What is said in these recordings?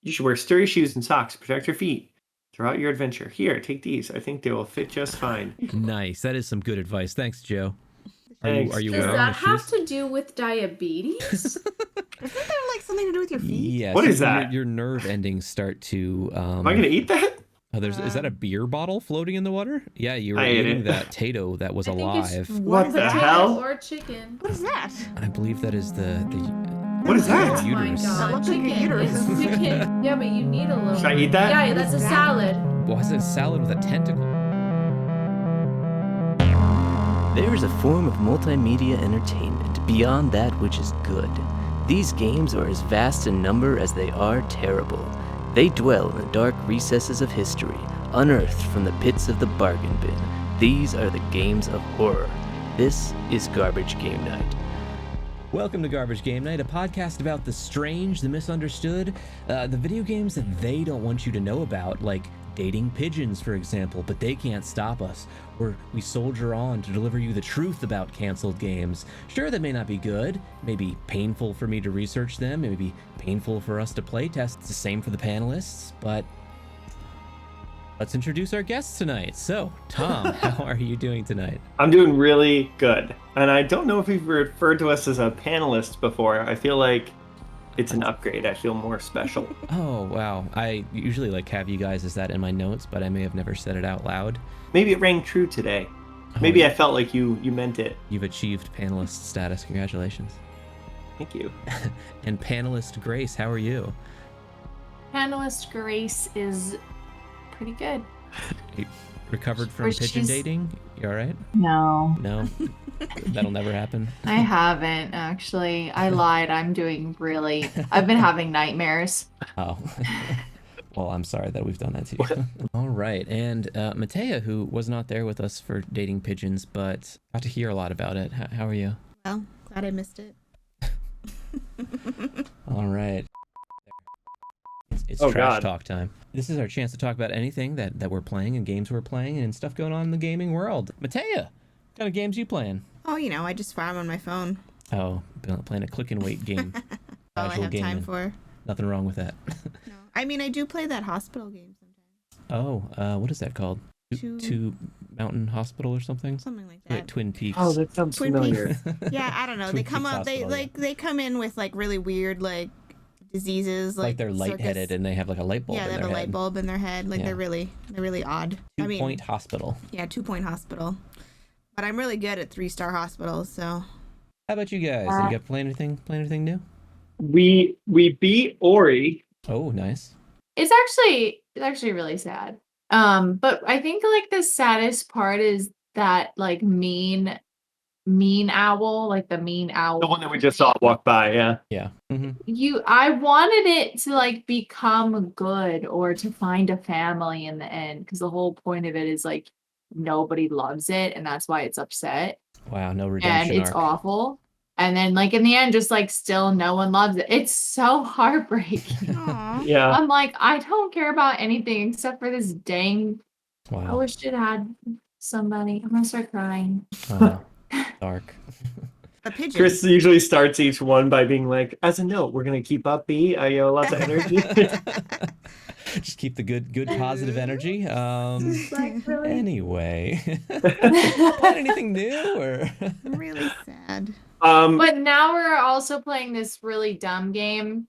You should wear sturdy shoes and socks to protect your feet throughout your adventure. Here, take these. I think they will fit just fine. Nice. That is some good advice. Thanks, Joe. Thanks, Are you Joe. Does wearing that the have shoes? to do with diabetes? Isn't there like something to do with your feet? Yeah. What is that? Your nerve endings start to. Am I going to eat that? Oh, is that a beer bottle floating in the water? Yeah, you were I ate eating it. that potato that was I think it's alive. What the potato hell? or chicken. What is that? I believe that is the What is that? Oh my uterus. That god, looks like your chicken. uterus. It's chicken. Yeah, but you need a little. Should I eat that? Yeah, that's a salad. Why is it a salad with a tentacle? There is a form of multimedia entertainment beyond that which is good. These games are as vast in number as they are terrible. They dwell in the dark recesses of history, unearthed from the pits of the bargain bin. These are the games of horror. This is Garbage Game Night. Welcome to Garbage Game Night, a podcast about the strange, the misunderstood, the video games that they don't want you to know about, like dating pigeons, for example, but they can't stop us. Or we soldier on to deliver you the truth about canceled games. Sure, they may not be good, may be painful for me to research them, it may be painful for us to play test. It's the same for the panelists, but let's introduce our guests tonight. So, Tom, how are you doing tonight? I'm doing really good. And I don't know if you've referred to us as a panelist before. I feel like it's an upgrade. I feel more special. Oh, wow. I usually have you guys as that in my notes, but I may have never said it out loud. Maybe it rang true today. Oh, Maybe yeah. I felt like you meant it. You've achieved panelist status. Congratulations. Thank you. And panelist Grace, how are you? Panelist Grace is pretty good. You recovered from Or pigeon she's- dating? You all right? No, No? That'll never happen? I haven't actually. I lied. I've been having nightmares. Oh. Well, I'm sorry that we've done that to you. All right. And Matea, who was not there with us for dating pigeons, but got to hear a lot about it. How are you? Well, glad I missed it. All right. It's Oh, trash God. talk time. This is our chance to talk about anything that we're playing and games we're playing and stuff going on in the gaming world. Matea, what kind of games you playing? Oh, I just farm on my phone. Oh, playing a click and wait game. All I Casual have time gaming. for. Nothing wrong with that. No. I mean, I do play that hospital game sometimes. Oh, what is that called? Two Mountain Hospital or something? Something like Wait, that. Twin Peaks. Oh, that sounds Twin familiar. Yeah, I don't know. Twin They come Peaks up. They Hospital, yeah. they come in with really weird diseases. like they're circus. lightheaded and they have a light bulb Yeah, in they their have a head. light bulb in their head. Yeah. They're really odd. I mean, 2-point hospital. yeah, 2-point hospital. But I'm really good at 3-star hospitals, so. How about you guys? You got play anything new? We beat Ori. Oh, nice. It's actually really sad. But I think the saddest part is that mean owl, the mean owl. The one that we just saw walk by, yeah. Yeah. Mm-hmm. I wanted it to become good or to find a family in the end, because the whole point of it is nobody loves it and that's why it's upset Wow, no and redemption it's arc. awful. And then in the end, just still no one loves it. It's so heartbreaking. Aw. Yeah. I'm I don't care about anything except for this dang. I Wow. wish it had somebody. I'm gonna start crying. Dark. A pigeon. Chris usually starts each one by being like, as a note, we're going to keep upbeat. I lots of energy. Just keep the good positive energy. Really? Anyway. Playing anything new or I'm really sad. But now we're also playing this really dumb game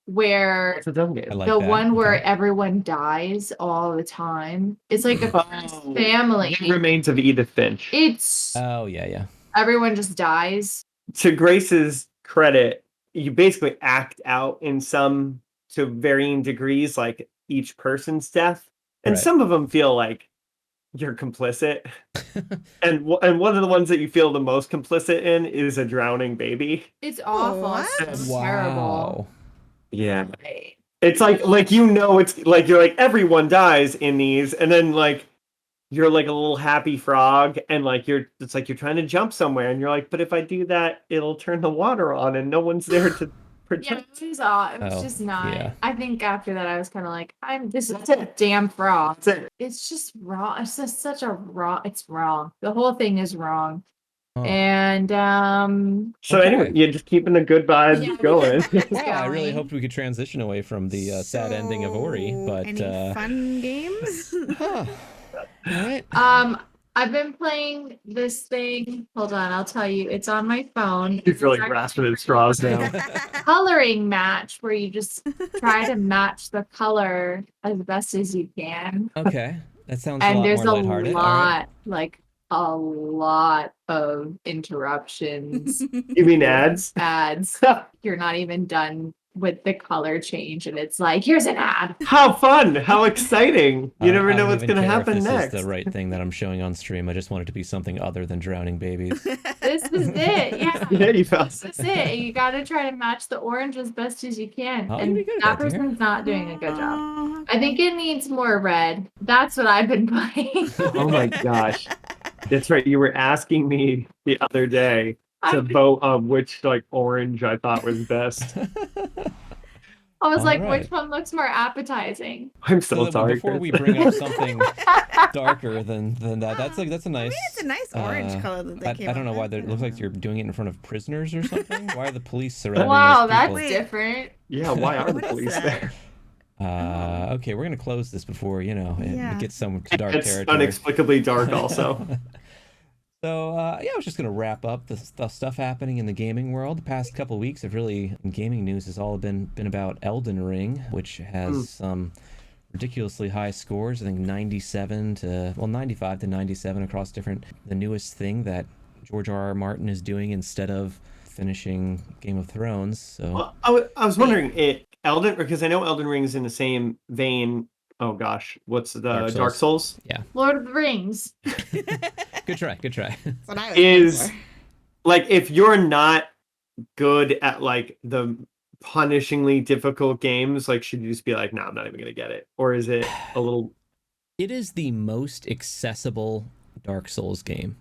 where It's a dumb game. I like the that. one where Okay. everyone dies all the time. It's like a Oh, family. The Remains of Edith Finch. It's Oh, yeah. everyone just dies. To Grace's credit, you basically act out in some to varying degrees, each person's death. And Right. some of them feel like you're complicit. and one of the ones that you feel the most complicit in is a drowning baby. It's awful. What? It's Wow. terrible. Yeah. Right. It's it's you're everyone dies in these, and then you're a little happy frog, and you're trying to jump somewhere, and you're but if I do that, it'll turn the water on, and no one's there to Yeah, protect. it was Oh, just not. yeah. I think after that, I was kind of this is a damn frog. That's it. It's just wrong. It's just such a wrong. It's wrong. The whole thing is wrong. Huh. And So Okay. anyway, you're just keeping the good vibes yeah, going. Wow, I really going. hoped we could transition away from the sad ending of Ori, So, but any fun games? huh. All right. I've been playing this thing. Hold on, I'll tell you. It's on my phone. He's really It's grasping at actually straws now. coloring match where you just try to match the color as best as you can. Okay, that sounds a And lot there's more a lighthearted. All right. lot, like a lot of interruptions, You mean ads? ads. You're not even done with the color change, and it's like, here's an ad. How fun! How exciting! You never I know don't what's even gonna care happen if this next. is the right thing that I'm showing on stream. I just want it to be something other than drowning babies. This is it. Yeah. Yeah, you found That's it. You got to try to match the orange as best as you can. Oh, you'd And be good at that that, dear. person's not doing a good job. Oh, I think it needs more red. That's what I've been playing. Oh my gosh. That's right. You were asking me the other day to I've- vote on which like orange I thought was best. I was All like, right. which one looks more appetizing? I'm So so that sorry. before we Chris. bring up something darker than that, that's a I nice. mean, it's a nice orange color that they came I don't up know why with. it looks like you're doing it in front of prisoners or something. Why are the police surrounding Wow, those that's people? Wait. different. Yeah, why are the What is police that? there? Okay, we're gonna close this before it Yeah. gets some dark It's territory. inexplicably dark also. So yeah, I was just gonna wrap up the stuff happening in the gaming world. The past couple weeks have really, in gaming news, has all been about Elden Ring, which has some ridiculously high scores. I think 95 to 97 across the newest thing that George R.R. Martin is doing instead of finishing Game of Thrones. So Well, I was wondering Elden, because I know Elden Ring's in the same vein. Oh gosh, what's the Dark Souls? Lord of the Rings. good try. That's what I was going Is for. like if you're not good at like the punishingly difficult games, like should you just be like, no, I'm not even gonna get it? Or is it a little it is the most accessible Dark Souls game.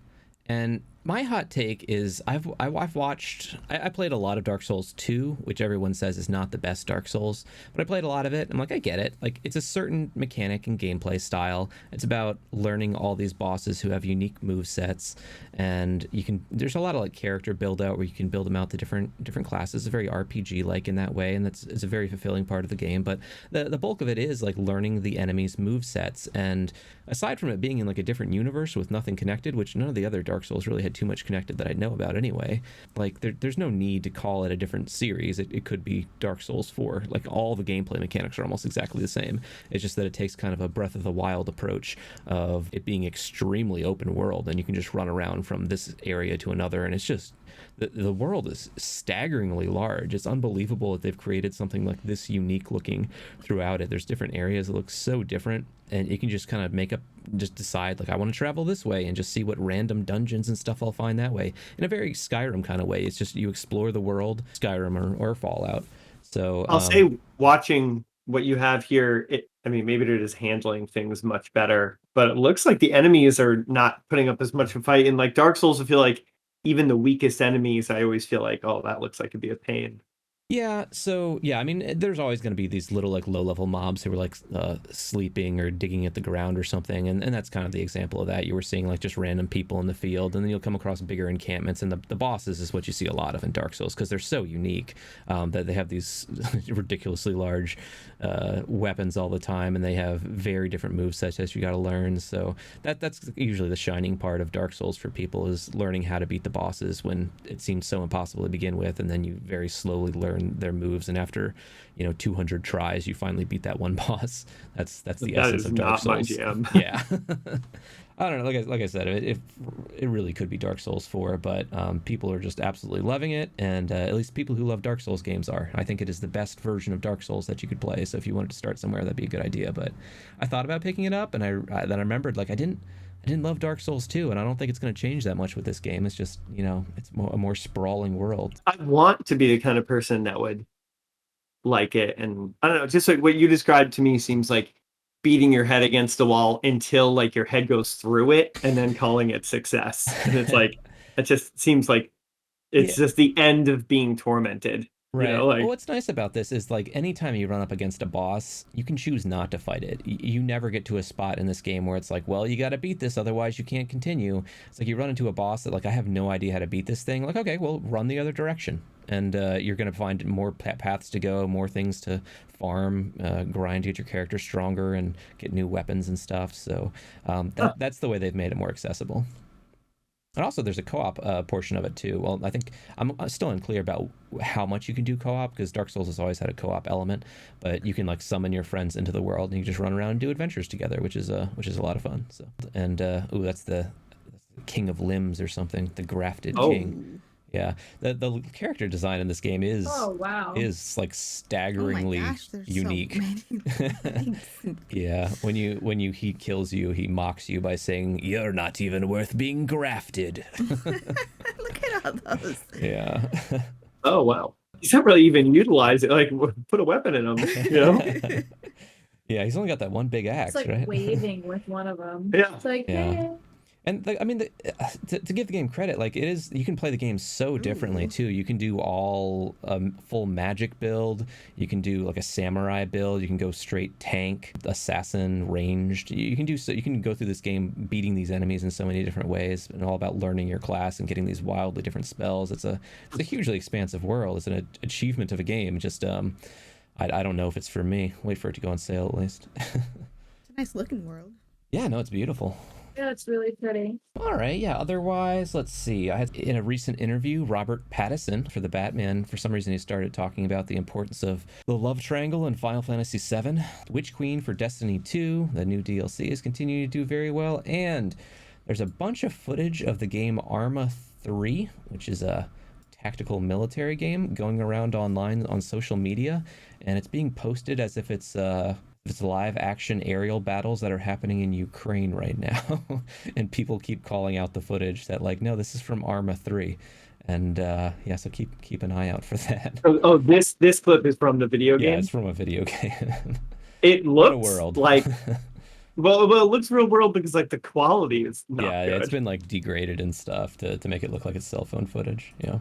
And my hot take is I've watched I played a lot of Dark Souls 2, which everyone says is not the best Dark Souls, but I played a lot of it. I'm like, I get it. Like, it's a certain mechanic and gameplay style. It's about learning all these bosses who have unique move sets, and there's a lot of like character build out where you can build them out to different classes. It's very RPG like in that way, and it's a very fulfilling part of the game. But the bulk of it is like learning the enemy's move sets, and aside from it being in like a different universe with nothing connected, which none of the other Dark Souls really had too much connected that I know about anyway, like there's no need to call it a different series. It could be Dark Souls 4. Like, all the gameplay mechanics are almost exactly the same. It's just that it takes kind of a Breath of the Wild approach of it being extremely open world, and you can just run around from this area to another, and it's just the world is staggeringly large. It's unbelievable that they've created something like this unique looking throughout it. There's different areas that look so different, and you can just kind of just decide, like, I want to travel this way, and just see what random dungeons and stuff I'll find that way, in a very Skyrim kind of way. It's just you explore the world, Skyrim or Fallout. So I'll say, watching what you have here, I mean, maybe they're just handling things much better, but it looks like the enemies are not putting up as much of a fight. In like Dark Souls, I feel like even the weakest enemies, I always feel like, oh, that looks like it'd be a pain. Yeah, so yeah, I mean, there's always going to be these little like low-level mobs who are like sleeping or digging at the ground or something, and that's kind of the example of that. You were seeing like just random people in the field, and then you'll come across bigger encampments, and the bosses is what you see a lot of in Dark Souls, because they're so unique that they have these ridiculously large weapons all the time, and they have very different movesets that you got to learn. So that's usually the shining part of Dark Souls for people, is learning how to beat the bosses when it seems so impossible to begin with, and then you very slowly learn their moves, and after 200 tries you finally beat that one boss. That's the essence of Dark Souls. That is not my jam. Yeah. I don't know, like I said, it really could be Dark Souls 4, but people are just absolutely loving it, and at least people who love Dark Souls games are. I think it is the best version of Dark Souls that you could play, so if you wanted to start somewhere, that'd be a good idea. But I thought about picking it up, and then I remembered, like, I didn't love Dark Souls 2, and I don't think it's going to change that much with this game. It's just, it's a more sprawling world. I want to be the kind of person that would like it, and I don't know, just like what you described to me seems like beating your head against the wall until like your head goes through it, and then calling it success. And it's like, it just seems like it's just the end of being tormented. Right. You know, like Well, what's nice about this is like anytime you run up against a boss, you can choose not to fight it. You never get to a spot in this game where it's like, well, you got to beat this, otherwise you can't continue. It's like you run into a boss that like I have no idea how to beat this thing. Like, okay, well, run the other direction, and you're gonna find more paths to go, more things to farm, grind to get your character stronger, and get new weapons and stuff. So that's the way they've made it more accessible. And also, there's a co-op portion of it too. Well, I think I'm still unclear about how much you can do co-op because Dark Souls has always had a co-op element. But you can like summon your friends into the world and you just run around and do adventures together, which is a lot of fun. So and that's the King of Limbs or something, the Grafted King. Yeah, the character design in this game is like staggeringly unique. So many. Yeah, when he kills you, he mocks you by saying, "You're not even worth being grafted." Look at all those. Yeah. oh wow, he's not really even utilize it. Like put a weapon in him, you know? Yeah, he's only got that one big axe, It's like right? waving with one of them. Yeah. It's like, Yeah. hey. And to give the game credit, like it is, you can play the game so differently too. You can do all full magic build. You can do like a samurai build. You can go straight tank, assassin, ranged. You can do so. You can go through this game beating these enemies in so many different ways, and all about learning your class and getting these wildly different spells. It's a hugely expansive world. It's an achievement of a game. Just I don't know if it's for me. Wait for it to go on sale at least. It's a nice looking world. Yeah, no, it's beautiful. Yeah, it's really pretty. All right, yeah. Otherwise, let's see. I had in a recent interview, Robert Pattinson for the Batman. For some reason, he started talking about the importance of the love triangle in Final Fantasy VII. Witch Queen for Destiny 2, the new DLC, is continuing to do very well. And there's a bunch of footage of the game Arma 3, which is a tactical military game, going around online on social media, and it's being posted as if it's live action aerial battles that are happening in Ukraine right now. And people keep calling out the footage that like, no, this is from Arma 3. And yeah, so keep an eye out for that. Oh, this clip is from the video game. Yeah, it's from a video game. It What a looks world. like well, it looks real world because like the quality is not Yeah, good. it's been like degraded and stuff to make it look like it's cell phone footage. Yeah.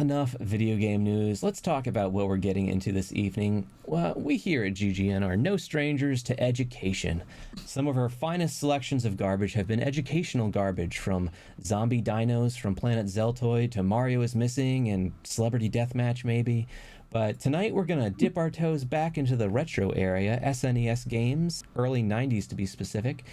Enough video game news. Let's talk about what we're getting into this evening. Well, we here at GGN are no strangers to education. Some of our finest selections of garbage have been educational garbage, from zombie dinos from Planet Zeltoid to Mario is Missing and Celebrity Deathmatch maybe. But tonight we're going to dip our toes back into the retro area, SNES games, early 90s to be specific.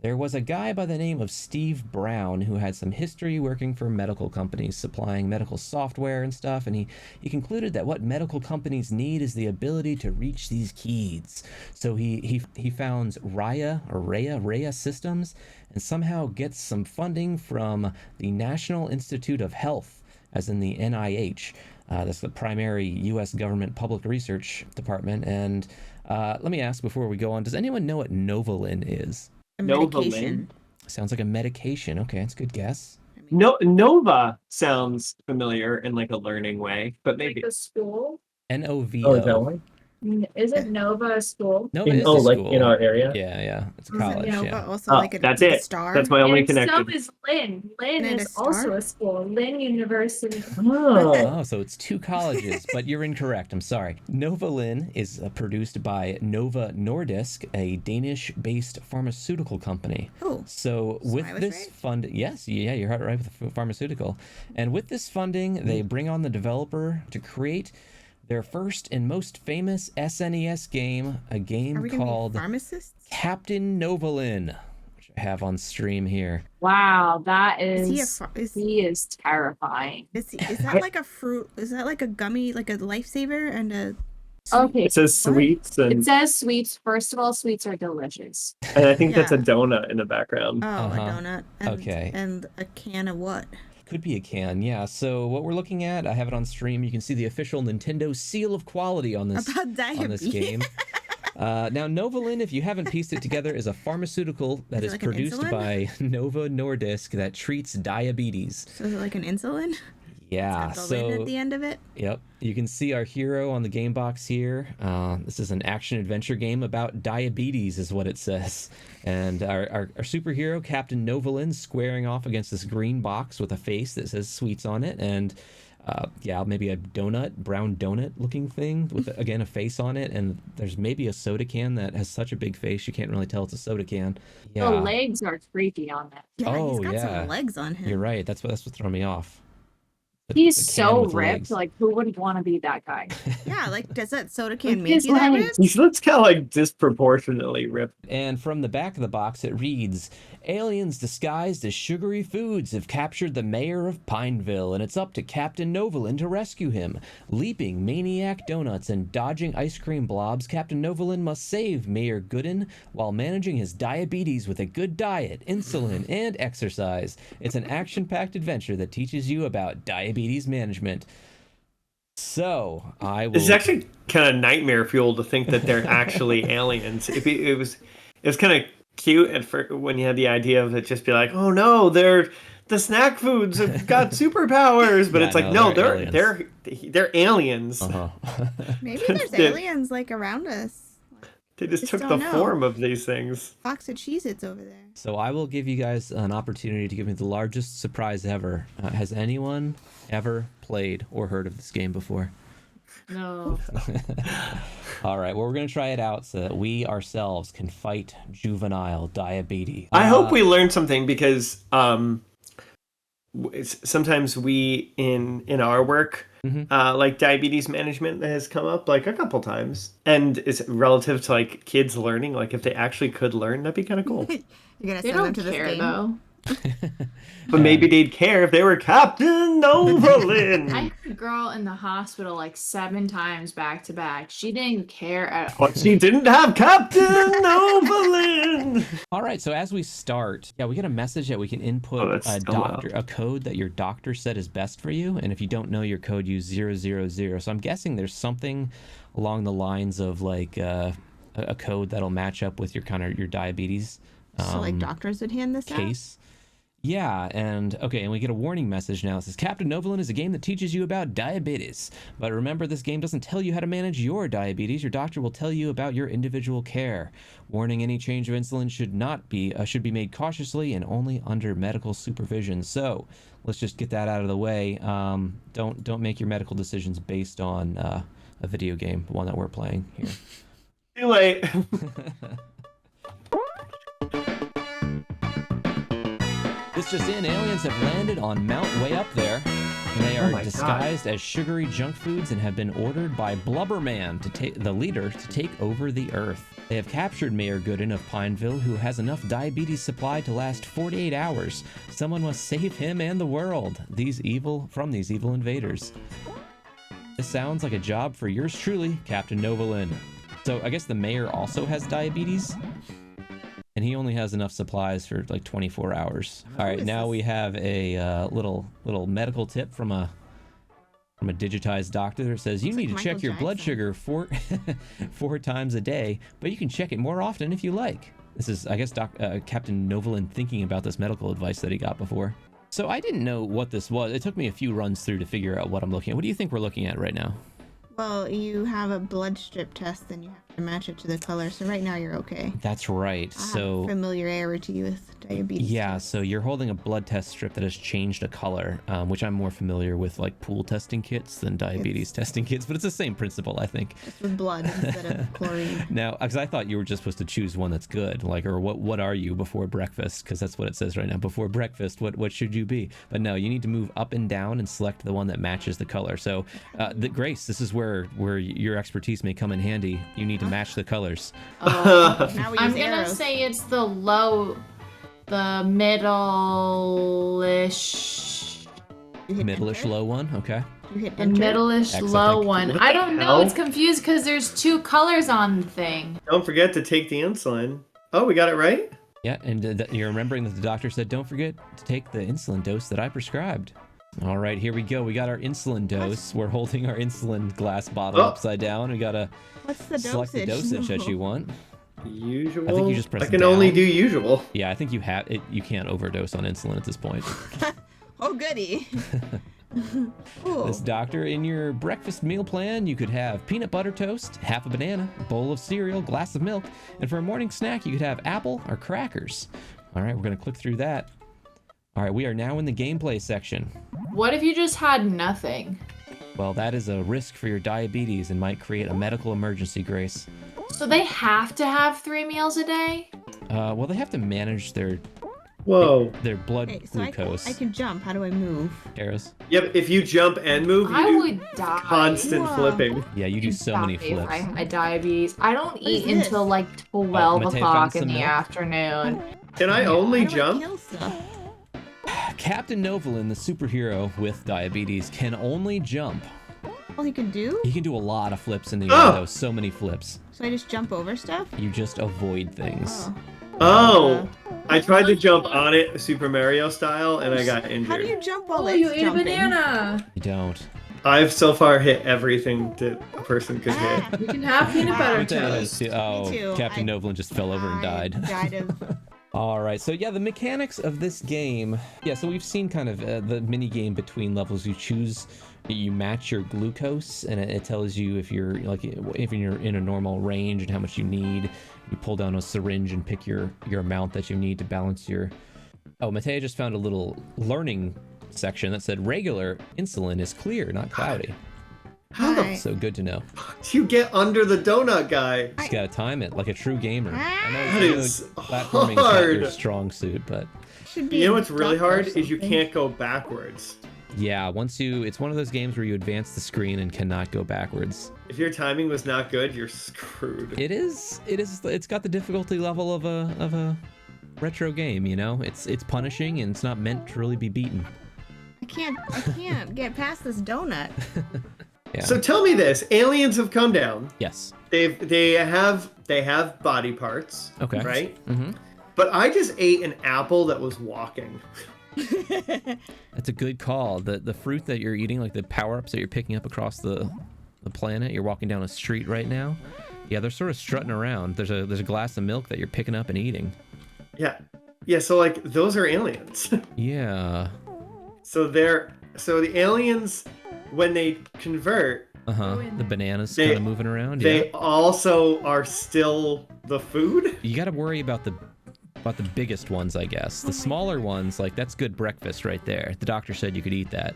There was a guy by the name of Steve Brown who had some history working for medical companies, supplying medical software and stuff, and he concluded that what medical companies need is the ability to reach these kids. So he founds Raya Systems, and somehow gets some funding from the National Institute of Health, as in the NIH. That's the primary U.S. government public research department. And let me ask before we go on, does anyone know what Novolin is? A Novolin? medication. Sounds like a medication. Okay, that's a good guess. No, Nova sounds familiar in like a learning way, but maybe Like the school? N-O-V-O. oh, is that one? Isn't Nova a school? Nova In, is oh, the like school. in our area. Yeah. It's a Isn't college, Nova yeah. also Oh, like that's a it. star? That's my only And connection. so is Lynn. Lynn And a is star? also a school. Lynn University. Oh. Oh, so it's two colleges, but you're incorrect. I'm sorry. Novolin is produced by Nova Nordisk, a Danish-based pharmaceutical company. Oh, So So with I was this right? fund, yes, yeah, you're right with the pharmaceutical. And with this funding, they bring on the developer to create their first and most famous SNES game, a are game we gonna called be pharmacists? Captain Novolin, which I have on stream here. Wow, that Is he a is is he is terrifying. is that like a fruit? Is that like a gummy, like a lifesaver and a? Okay. It says What? sweets, It and says sweets. First of all, sweets are delicious. I think that's a Yeah. donut in the background. Oh, Uh-huh. a donut. And, Okay. And a can of what? Could be a can, yeah. So what we're looking at, I have it on stream. You can see the official Nintendo seal of quality on this About on diabetes. this game. Now, Novolin, if you haven't pieced it together, is a pharmaceutical that Is is it like an produced insulin? by Nova Nordisk that treats diabetes. So is it like an insulin? Yeah, Got the lid so at the end of it. yep, you can see our hero on the game box here. This is an action-adventure game about diabetes, is what it says. And our superhero, Captain Novolin, squaring off against this green box with a face that says sweets on it. And yeah, maybe a brown donut looking thing with, again, a face on it. And there's maybe a soda can that has such a big face you can't really tell it's a soda can. The Yeah. legs are creepy on that. Yeah, he's Oh, got yeah. some legs on him. You're right. That's what's throwing me off. He's The can so with ripped. legs. Like, who wouldn't want to be that guy? Yeah, like, does that soda can With make his you that legs. ripped? He looks kind of like disproportionately ripped. And from the back of the box, it reads, aliens disguised as sugary foods have captured the mayor of Pineville, and it's up to Captain Novolin to rescue him. Leaping maniac donuts and dodging ice cream blobs, Captain Novolin must save Mayor Gooden while managing his diabetes with a good diet, insulin, and exercise. It's an action-packed adventure that teaches you about diabetes management. So, I will... It's actually kind of nightmare fuel to think that they're actually aliens. It was kind of cute when you had the idea of it just be like, oh no, the snack foods have got superpowers, but Yeah, it's like no, they're aliens. Uh-huh. Maybe there's aliens, like, around us. They just Just took the don't know. form of these things. Box of Cheez-Its over there. So I will give you guys an opportunity to give me the largest surprise ever. Has anyone ever played or heard of this game before? No. All right, well, we're going to try it out so that we ourselves can fight juvenile diabetes. I hope we learned something because sometimes we in our work, like diabetes management has come up like a couple times, and it's relative to like kids learning. Like if they actually could learn, that'd be kind of cool. You're gonna They send them don't to this care, game. though. But maybe they'd care if they were Captain Novolin. I had a girl in the hospital like 7 times back to back. She didn't care at all. But she didn't have Captain Novolin. All right, so as we start, we get a message that we can input a code that your doctor said is best for you, and if you don't know your code, use 000. So I'm guessing there's something along the lines of like a code that'll match up with your your diabetes. So like doctors would hand this case. Yeah, and we get a warning message now. It says, Captain Novolin is a game that teaches you about diabetes. But remember, this game doesn't tell you how to manage your diabetes. Your doctor will tell you about your individual care. Warning, any change of insulin should be made cautiously and only under medical supervision. So, let's just get that out of the way. Don't make your medical decisions based on a video game, the one that we're playing here. Too late. This just in, aliens have landed on Mount way up there. And they are disguised as sugary junk foods and have been ordered by Blubberman, the leader, to take over the Earth. They have captured Mayor Gooden of Pineville, who has enough diabetes supply to last 48 hours. Someone must save him and the world from these evil invaders. This sounds like a job for yours truly, Captain Novolin. So I guess the mayor also has diabetes? And he only has enough supplies for like 24 hours. All right, now we have a little medical tip from a digitized doctor that says you need to check your blood sugar four times a day, but you can check it more often if you like. This is, I guess, Captain Novolin thinking about this medical advice that he got before. So I didn't know what this was. It took me a few runs through to figure out what I'm looking at. What do you think we're looking at right now? Well, you have a blood strip test, and you have to match it to the color. So right now you're okay. That's right. So familiarity with diabetes. Yeah, so you're holding a blood test strip that has changed a color, which I'm more familiar with, like pool testing kits than diabetes testing kits, but it's the same principle, I think. Just with blood instead of chlorine. Now, because I thought you were just supposed to choose one that's good, like, or what are you before breakfast? Because that's what it says right now. Before breakfast, what should you be? But no, you need to move up and down and select the one that matches the color. So, Grace, this is where your expertise may come in handy. You need to match the colors. Oh, Now we I'm use gonna arrows. say it's the middle-ish. Middle-ish low one, okay. You hit The enter. middle-ish Excellent. low one. What I the don't know. hell? It's confused because there's 2 colors on the thing. Don't forget to take the insulin. Oh, we got it right? Yeah, and you're remembering that the doctor said, don't forget to take the insulin dose that I prescribed. All right, here we go. We got our insulin dose. We're holding our insulin glass bottle upside down. We gotta What's the select the dosage that you want. Usual. I think you just press I can down. only do usual. Yeah, I think you can't overdose on insulin at this point. Oh, goody. Ooh. This doctor, in your breakfast meal plan, you could have peanut butter toast, half a banana, bowl of cereal, glass of milk, and for a morning snack, you could have apple or crackers. All right, we're gonna click through that. All right, we are now in the gameplay section. What if you just had nothing? Well, that is a risk for your diabetes and might create a medical emergency, Grace. So they have to have 3 meals a day? Well, they have to manage their Whoa. blood Okay, so glucose. I can jump. How do I move? Karis. Yep, if you jump and move, I you would do die. constant Wow. flipping. Yeah, you do so many Die if I flips. had diabetes. I don't is eat this? until like 12 Mateo o'clock found in some the milk? afternoon. Can I only How do I jump? kill stuff? Captain Novolin, the superhero with diabetes, can only jump. All he can do? He can do a lot of flips in the Oh! air, though. So many flips. So I just jump over stuff? You just avoid things. Oh. Oh, I tried to jump on it Super Mario style, and I got How do injured. you jump while Oh, it's you ate a jumping? banana. You don't. I've so far hit everything that a person could hit. Ah, You can have peanut butter Mateo has toast. to- oh, too. Captain Novolin just fell over and I died. died of... All right, so yeah, the mechanics of this game. Yeah, so we've seen kind of the mini game between levels. You match your glucose, and it tells you if you're in a normal range and how much you need. You pull down a syringe and pick your amount that you need to balance your. Oh, Mateo just found a little learning section that said regular insulin is clear, not cloudy. How the Hi. So good to know. fuck do you get under the donut guy? Just gotta time it like a true gamer. I know, That I know is platforming's not your hard. strong suit, but. Should be You know a what's really duck or hard is you something. can't go backwards. Yeah, it's one of those games where you advance the screen and cannot go backwards. If your timing was not good, you're screwed. It's got the difficulty level of a retro game, you know? It's punishing and it's not meant to really be beaten. I can't get past this donut. Yeah. So tell me this: aliens have come down. Yes. They have body parts. Okay. Right. Mm-hmm. But I just ate an apple that was walking. That's a good call. The fruit that you're eating, like the power-ups that you're picking up across the planet, you're walking down a street right now. Yeah, they're sort of strutting around. There's a glass of milk that you're picking up and eating. Yeah. Yeah. So like those are aliens. Yeah. So the aliens, when they convert, The bananas They- kind of moving around. they Yeah. also are still the food. You got to worry about the biggest ones, I guess. The smaller ones, like that's good breakfast right there. The doctor said you could eat that.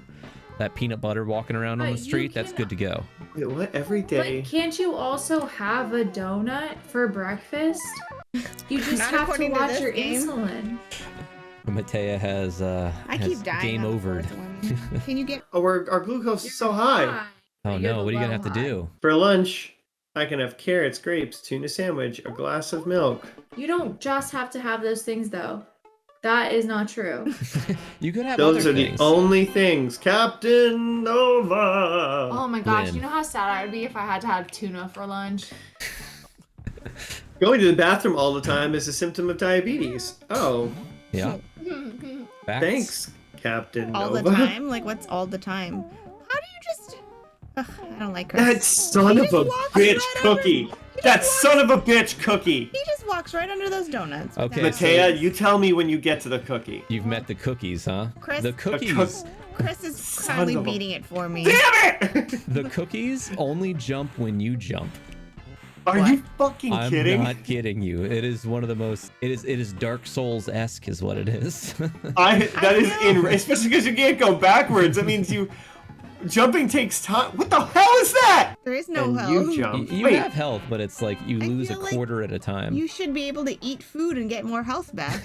That peanut butter walking around on But the you street, that's can- good to go. Wait, what? Every day? But can't you also have a donut for breakfast? You just Not have to according to watch this your game. insulin. Matea has I has keep dying. game on the over. fourth one. Can you get... Oh, our glucose is so high. Oh You're no, the what are you gonna low have to high. do? For lunch, I can have carrots, grapes, tuna sandwich, a glass of milk. You don't just have to have those things though. That is not true. You could have Those other are things. the only things. Captain Nova. Oh my gosh, Lynn. you know how sad I would be if I had to have tuna for lunch? Going to the bathroom all the time is a symptom of diabetes. Oh, Yeah. Facts. thanks, Captain all Nova. the time? Like, what's all the time? How do you just... Ugh, I don't like Chris. That son He of just a walks bitch right cookie. That son of a bitch cookie. He just walks right under those donuts. Okay, without- Matea, you tell me when you get to the cookie. You've met the cookies, huh? Chris- The The cookies. Chris is Son kindly of a- beating it for me. Damn it! The cookies only jump when you jump. Are What? you fucking I'm kidding? not kidding you. It is one of the most. It is Dark Souls-esque, is what it is. That is know. especially because you can't go backwards. That means jumping takes time. What the hell is that? There is no and health. you jump. You Wait, have health, but it's like you I lose a feel like quarter at a time. You should be able to eat food and get more health back.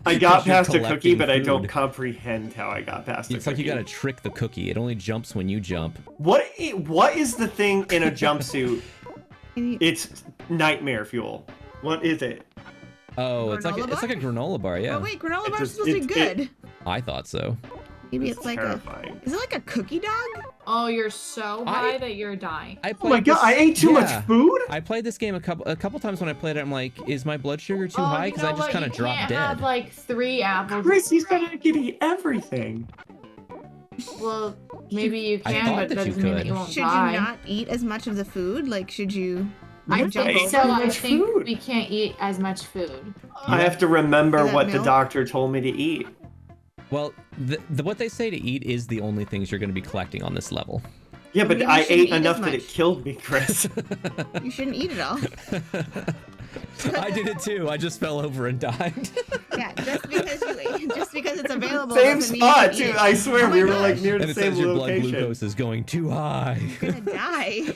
I got Because you're past a cookie, collecting but I don't food. comprehend how I got past a It's cookie. like you gotta trick the cookie. It only jumps when you jump. What is the thing in a jumpsuit? Can you- It's nightmare fuel. What is it? Oh, it's like Granola a granola bar. Yeah, Oh wait, granola It bars are just- supposed to be it- good. I thought so. Maybe It's it's like terrifying. Is it like a cookie dog? Oh, you're so high that you're dying. I Oh my played god, this- I ate too much yeah. food? I played this game a couple times when I played it. I'm like, is my blood sugar too high? You Because know I just what? kind of You dropped can't dead. have like 3 apples. Chris, he's gonna eat everything. Well, maybe you I can, thought but that that you doesn't mean that could. you won't Should die. you not eat as much of the food? Like, should you? I jump think over? so. Too I much think food. we can't eat as much food. I have to remember Is that what the milk? doctor told me to eat. Well, what they say to eat is the only things you're going to be collecting on this level. Yeah, but Maybe you I shouldn't ate eat as enough that much. it killed me, Chris. You shouldn't eat it all. I did it too. I just fell over and died. Yeah, just because you ate Just because it's available. Same doesn't mean spot, you can eat too. it. I swear Oh my we were gosh. like near And the it same says your blood location. glucose is going too high. You're gonna die.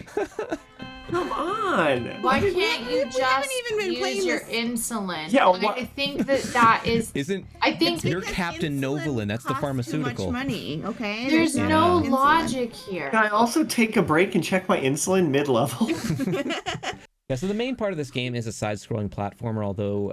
Come on. Why can't you we just haven't even been use playing your this. insulin? Yeah, I think that is. Isn't I think You're Because Captain insulin Novolin, that's the costs pharmaceutical. Too much money, okay? there's Yeah. no insulin. logic here. Can I also take a break and check my insulin mid-level? Yeah, so the main part of this game is a side-scrolling platformer, although,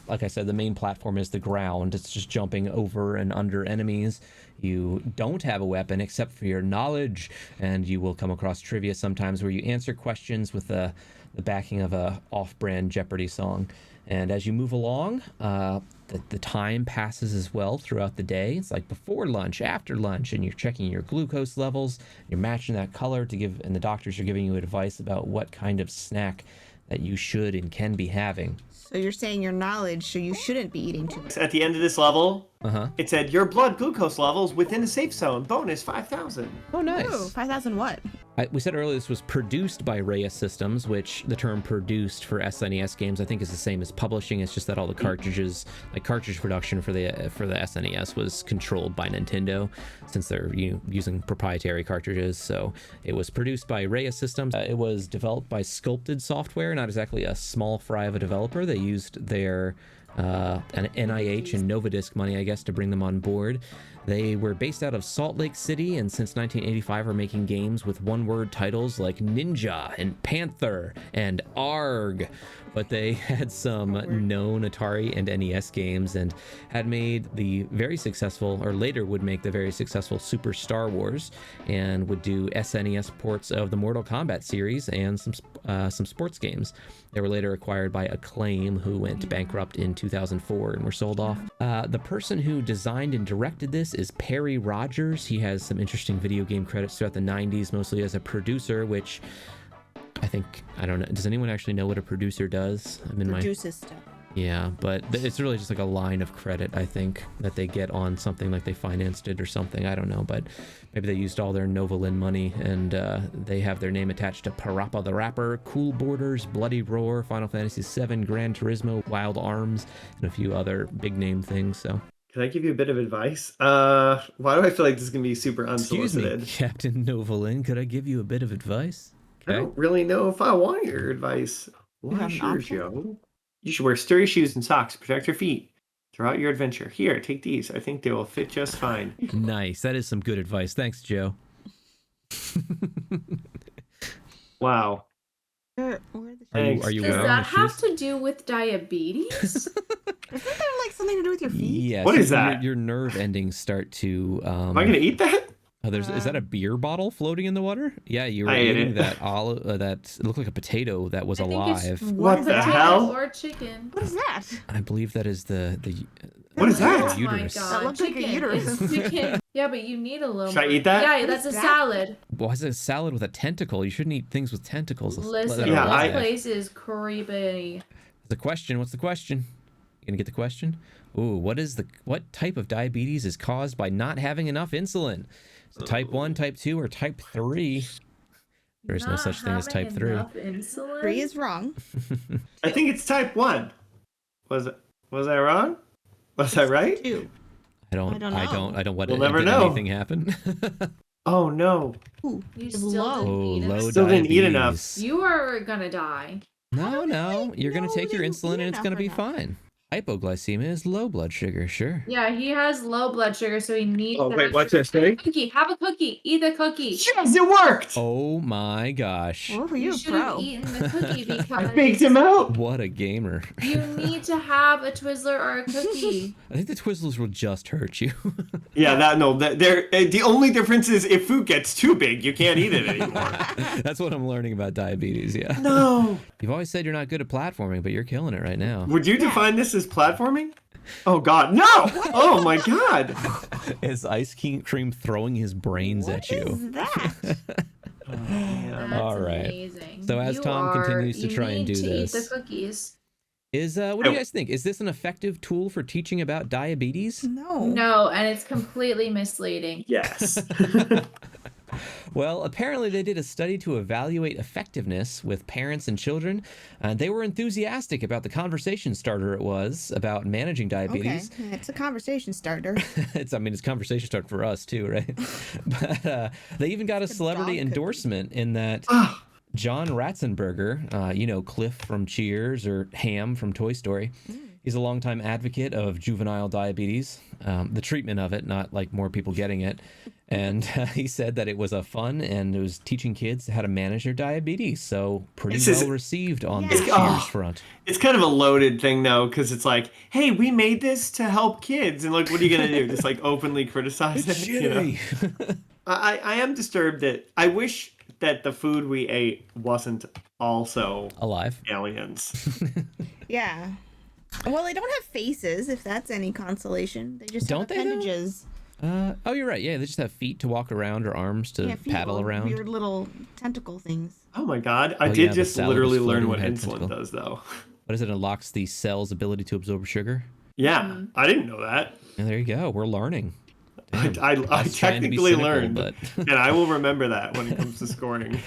like I said, the main platform is the ground. It's just jumping over and under enemies. You don't have a weapon except for your knowledge, and you will come across trivia sometimes where you answer questions with the backing of a off-brand Jeopardy song. And as you move along, the time passes as well throughout the day. It's like before lunch, after lunch, and you're checking your glucose levels. You're matching that color to give, and the doctors are giving you advice about what kind of snack that you should and can be having. So you're saying your knowledge, so you shouldn't be eating too much. At the end of this level, Uh-huh. it said your blood glucose levels within a safe zone. Bonus 5,000. Oh, nice. Ooh, 5,000 what? We said earlier this was produced by Raya Systems, which the term produced for SNES games I think is the same as publishing. It's just that all the cartridges, like cartridge production for the SNES, was controlled by Nintendo since they're using proprietary cartridges. So it was produced by Raya Systems. It was developed by Sculpted Software, not exactly a small fry of a developer. They used their an NIH and Novadisk money, I guess, to bring them on board. They were based out of Salt Lake City, and since 1985 are making games with one-word titles like Ninja and Panther and Arg. But they had some known Atari and NES games and had made the very successful, or later would make the very successful Super Star Wars, and would do SNES ports of the Mortal Kombat series and some sports games. They were later acquired by Acclaim, who went bankrupt in 2004 and were sold off. The person who designed and directed this is Perry Rogers. He has some interesting video game credits throughout the 90s, mostly as a producer, which I don't know. Does anyone actually know what a producer does? Produces stuff. Yeah, but it's really just like a line of credit, I think, that they get on something, like they financed it or something. I don't know, but maybe they used all their Novolin money, and they have their name attached to Parappa the Rapper, Cool Borders, Bloody Roar, Final Fantasy VII, Gran Turismo, Wild Arms, and a few other big name things. So. Can I give you a bit of advice? Why do I feel like this is going to be super unsolicited? Excuse me, Captain Novolin, could I give you a bit of advice? I don't really know if I want your advice. Why, have an sure, option? Joe. You should wear sturdy shoes and socks to protect your feet throughout your adventure. Here, take these. I think they will fit just fine. Nice. That is some good advice. Thanks, Joe. Wow. Are Thanks. you Does wearing that the have shoes? to do with diabetes? Isn't there like something to do with your feet? Yes. What is that? Your nerve endings start to. Am I going to eat that? Oh, is that a beer bottle floating in the water? Yeah, you were I ate eating it. that olive. That it looked like a potato that was I think alive. it's What the potato hell? or chicken. What is that? I believe that is the. What is that? Oh my Uterus. god. That looks like a chicken. uterus. It's chicken. Yeah, but you need a little Should I more. eat that? Yeah, What that's is a that? salad. Why is it a salad with a tentacle? You shouldn't eat things with tentacles. Listen, Yeah, this I- place is creepy. The question. What's the question? You gonna get the question? Ooh, what type of diabetes is caused by not having enough insulin? So type 1, type 2, or type 3? There's no Not such thing as having type 3. enough insulin? 3 is wrong. I think it's type 1. Was I wrong? Was I right? 2. I don't. know. What? We'll never did know. anything happen? Oh, no. Ooh, You still low. didn't Oh, eat low enough. Still didn't eat enough. diabetes. You are gonna die. No, you're gonna know take your that you insulin eat and it's enough gonna or be not? fine. Hypoglycemia is low blood sugar, sure. Yeah, he has low blood sugar, so he needs Oh, to wait, have what's sugar. this thing? Cookie. Have a cookie. Eat the cookie. Yes, it worked! Oh my gosh. Oh, You you should have pro. eaten the cookie I because faked him out. What a gamer. you need to have a Twizzler or a cookie. I think the Twizzlers will just hurt you. Yeah, the only difference is if food gets too big, you can't eat it anymore. That's what I'm learning about diabetes, yeah. No. You've always said you're not good at platforming, but you're killing it right now. Would you define this as platforming? Oh, God. No! Oh, my God. Is Ice Cream throwing his brains What at you? is that? Oh, man. That's All right. amazing. So as Tom continues to try and do you need this- to eat the cookies. What do you guys think? Is this an effective tool for teaching about diabetes? No. No, and it's completely misleading. Yes. Well, apparently they did a study to evaluate effectiveness with parents and children, and they were enthusiastic about the conversation starter it was about managing diabetes. Okay, it's a conversation starter. It's conversation starter for us too, right? But they even got a celebrity dog cookie. endorsement in that John Ratzenberger, Cliff from Cheers or Ham from Toy Story. He's a longtime advocate of juvenile diabetes, the treatment of it, not like more people getting it. And he said that it was a fun and it was teaching kids how to manage their diabetes. So pretty well received on the Cheers front. It's kind of a loaded thing though, because it's like, hey, we made this to help kids, and like, what are you gonna do? Just like openly criticize it? Shitty. I am disturbed that I wish that the food we ate wasn't also Alive. aliens. Yeah. Well, they don't have faces, if that's any consolation. They just Don't have they, though? appendages. Oh, you're right. Yeah, they just have feet to walk around or arms to Feet, paddle little around. Weird little tentacle things. Oh my god, I Oh, did yeah, the just salad literally was learn floating what in a insulin tentacle. does though. What is it? Unlocks the cell's ability to absorb sugar. Yeah, I didn't know that. And there you go. We're learning. Damn. I was trying to be technically cynical, learned, but and I will remember that when it comes to scoring.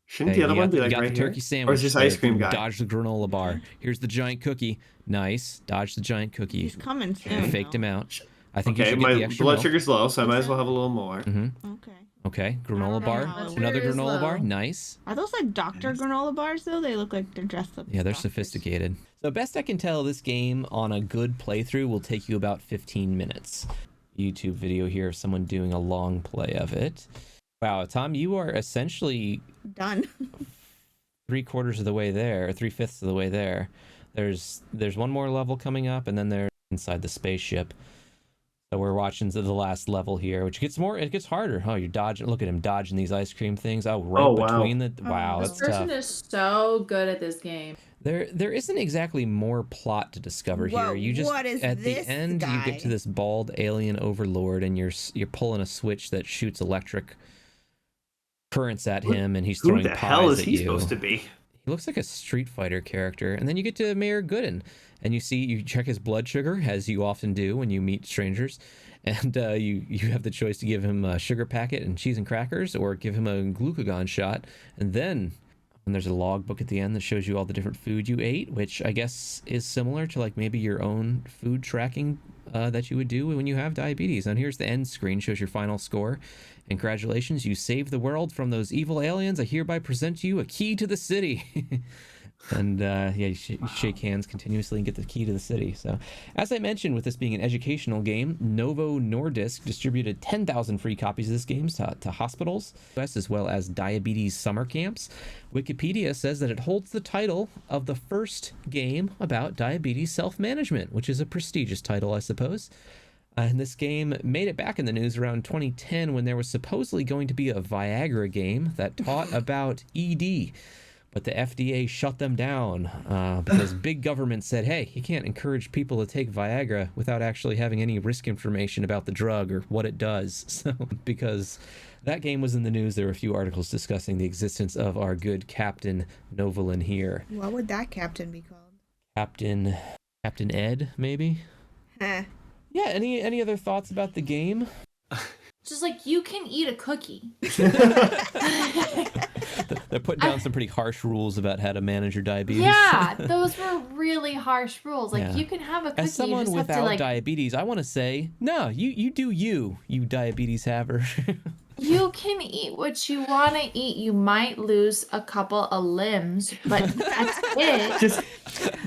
Shouldn't Hey, the other you one got- be you like got right the here? turkey sandwich Or is this there. ice cream guy? Dodge the granola bar. Here's the giant cookie. Nice. Dodge the giant cookie. He's coming You soon. faked though. him out. I think you Okay, should get my the extra blood milk. sugar's low, so I might as well have a little more. Okay. Okay, I don't granola know bar. how it Another works. granola bar. Low. Nice. Are those like doctor granola bars though? They look like they're dressed up. Yeah, as they're doctors. sophisticated. So best I can tell, this game on a good playthrough will take you about 15 minutes. YouTube video here of someone doing a long play of it. Wow, Tom, you are essentially Done. 3/4 of the way there, or 3/5 of the way there. There's one more level coming up, and then they're inside the spaceship. So we're watching to the last level here, which gets harder. Oh, you're dodging. Look at him dodging these ice cream things. Oh, right wow. between the. Wow, This that's person tough. is so good at this game. There isn't exactly more plot to discover Whoa, here. You just what is at the this end you guy? get to this bald alien overlord, and you're pulling a switch that shoots electric currents at him, and he's Who throwing the pies hell is at he you. supposed to be? He looks like a Street Fighter character. And then you get to Mayor Gooden, and you check his blood sugar, as you often do when you meet strangers. And you have the choice to give him a sugar packet and cheese and crackers, or give him a glucagon shot. And then there's a logbook at the end that shows you all the different food you ate, which I guess is similar to like maybe your own food tracking that you would do when you have diabetes. And here's the end screen, shows your final score. Congratulations, you saved the world from those evil aliens. I hereby present to you a key to the city. And you shake hands continuously and get the key to the city. So, as I mentioned, with this being an educational game, Novo Nordisk distributed 10,000 free copies of this game to hospitals, as well as diabetes summer camps. Wikipedia says that it holds the title of the first game about diabetes self-management, which is a prestigious title, I suppose. And this game made it back in the news around 2010 when there was supposedly going to be a Viagra game that taught about ED. But the FDA shut them down because big government said, hey, you can't encourage people to take Viagra without actually having any risk information about the drug or what it does. So because that game was in the news, there were a few articles discussing the existence of our good Captain Novolin here. What would that captain be called? Captain Ed, maybe? Heh. Yeah, any other thoughts about the game? Just like, you can eat a cookie. They're putting down some pretty harsh rules about how to manage your diabetes. Yeah, those were really harsh rules. Like, Yeah. you can have a cookie. As someone you just have without to, like, diabetes, I want to say, no, you do you diabetes haver. you can eat what you want to eat. You might lose a couple of limbs, but that's it.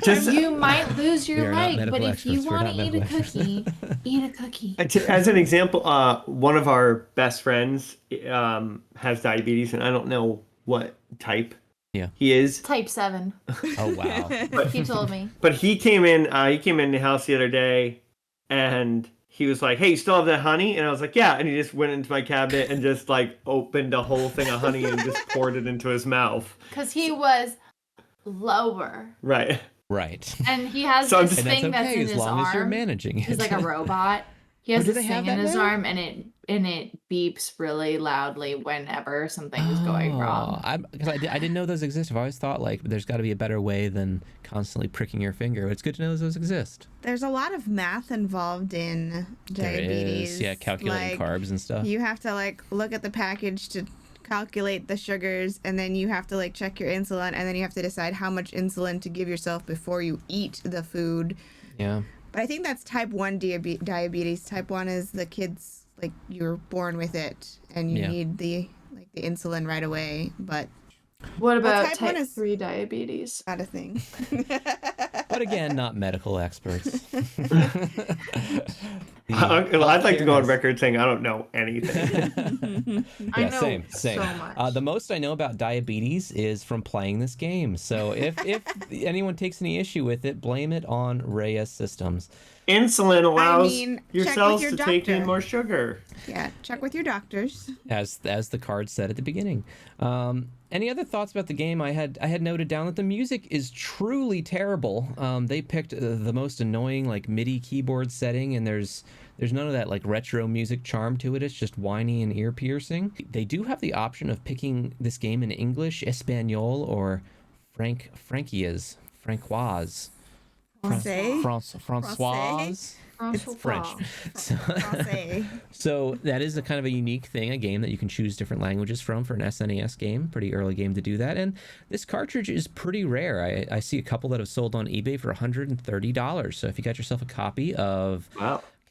Just You might lose We your are not leg, but medical if you experts. We're want not to eat a medical cookie, eat a cookie. as an example, one of our best friends has diabetes, and I don't know what type he is. Type 7. Oh wow. He told me. But he came in the house the other day, and he was like, hey, you still have that honey? And I was like, yeah. And he just went into my cabinet and just like opened a whole thing of honey and just poured it into his mouth. Because he was lower. Right. Right. And he has So I'm this just- And that's thing that's okay in as his long arm. as you're managing it. He's like a robot. He has do this they have thing in that his now? arm, and and it beeps really loudly whenever something's going wrong. Because I didn't know those exist. I've always thought like there's got to be a better way than constantly pricking your finger. It's good to know those exist. There's a lot of math involved in diabetes. There is, calculating carbs and stuff. You have to like look at the package to calculate the sugars, and then you have to like check your insulin, and then you have to decide how much insulin to give yourself before you eat the food. Yeah. But I think that's type 1 diabetes. Type 1 is the kids, like, you're born with it, and you need the insulin right away. But what about type type 1 is 3 diabetes? not a thing. But again, not medical experts. I'd like to go on record saying I don't know anything. I know same. so much. The most I know about diabetes is from playing this game. So if anyone takes any issue with it, blame it on Raya Systems. Insulin allows your check cells with to your take in doctor. more sugar. Yeah, check with your doctors. As the card said at the beginning. Any other thoughts about the game? I had noted down that the music is truly terrible. They picked the most annoying like MIDI keyboard setting, and there's none of that like retro music charm to it. It's just whiny and ear piercing. They do have the option of picking this game in English, Espanol, or Francoise. Francoise. It's French. So that is a kind of a unique thing, a game that you can choose different languages from for an SNES game. Pretty early game to do that. And this cartridge is pretty rare. I see a couple that have sold on eBay for $130. So if you got yourself a copy of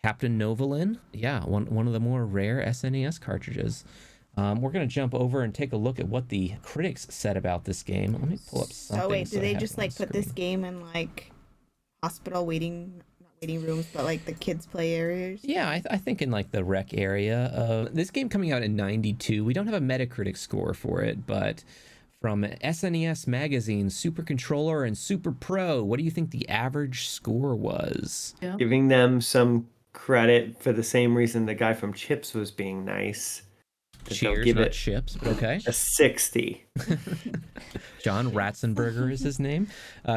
Captain Novolin, one of the more rare SNES cartridges. We're going to jump over and take a look at what the critics said about this game. Let me pull up something. So wait, do they I just have it on like put this screen. game in like hospital waiting rooms, but like the kids play areas? Yeah, I think in like the rec area. This game coming out in '92. We don't have a Metacritic score for it, but from SNES Magazine, Super Controller, and Super Pro, what do you think the average score was? Giving them some credit for the same reason the guy from Chips was being nice. Cheers, give not it chips, but okay. a 60. John Ratzenberger is his name.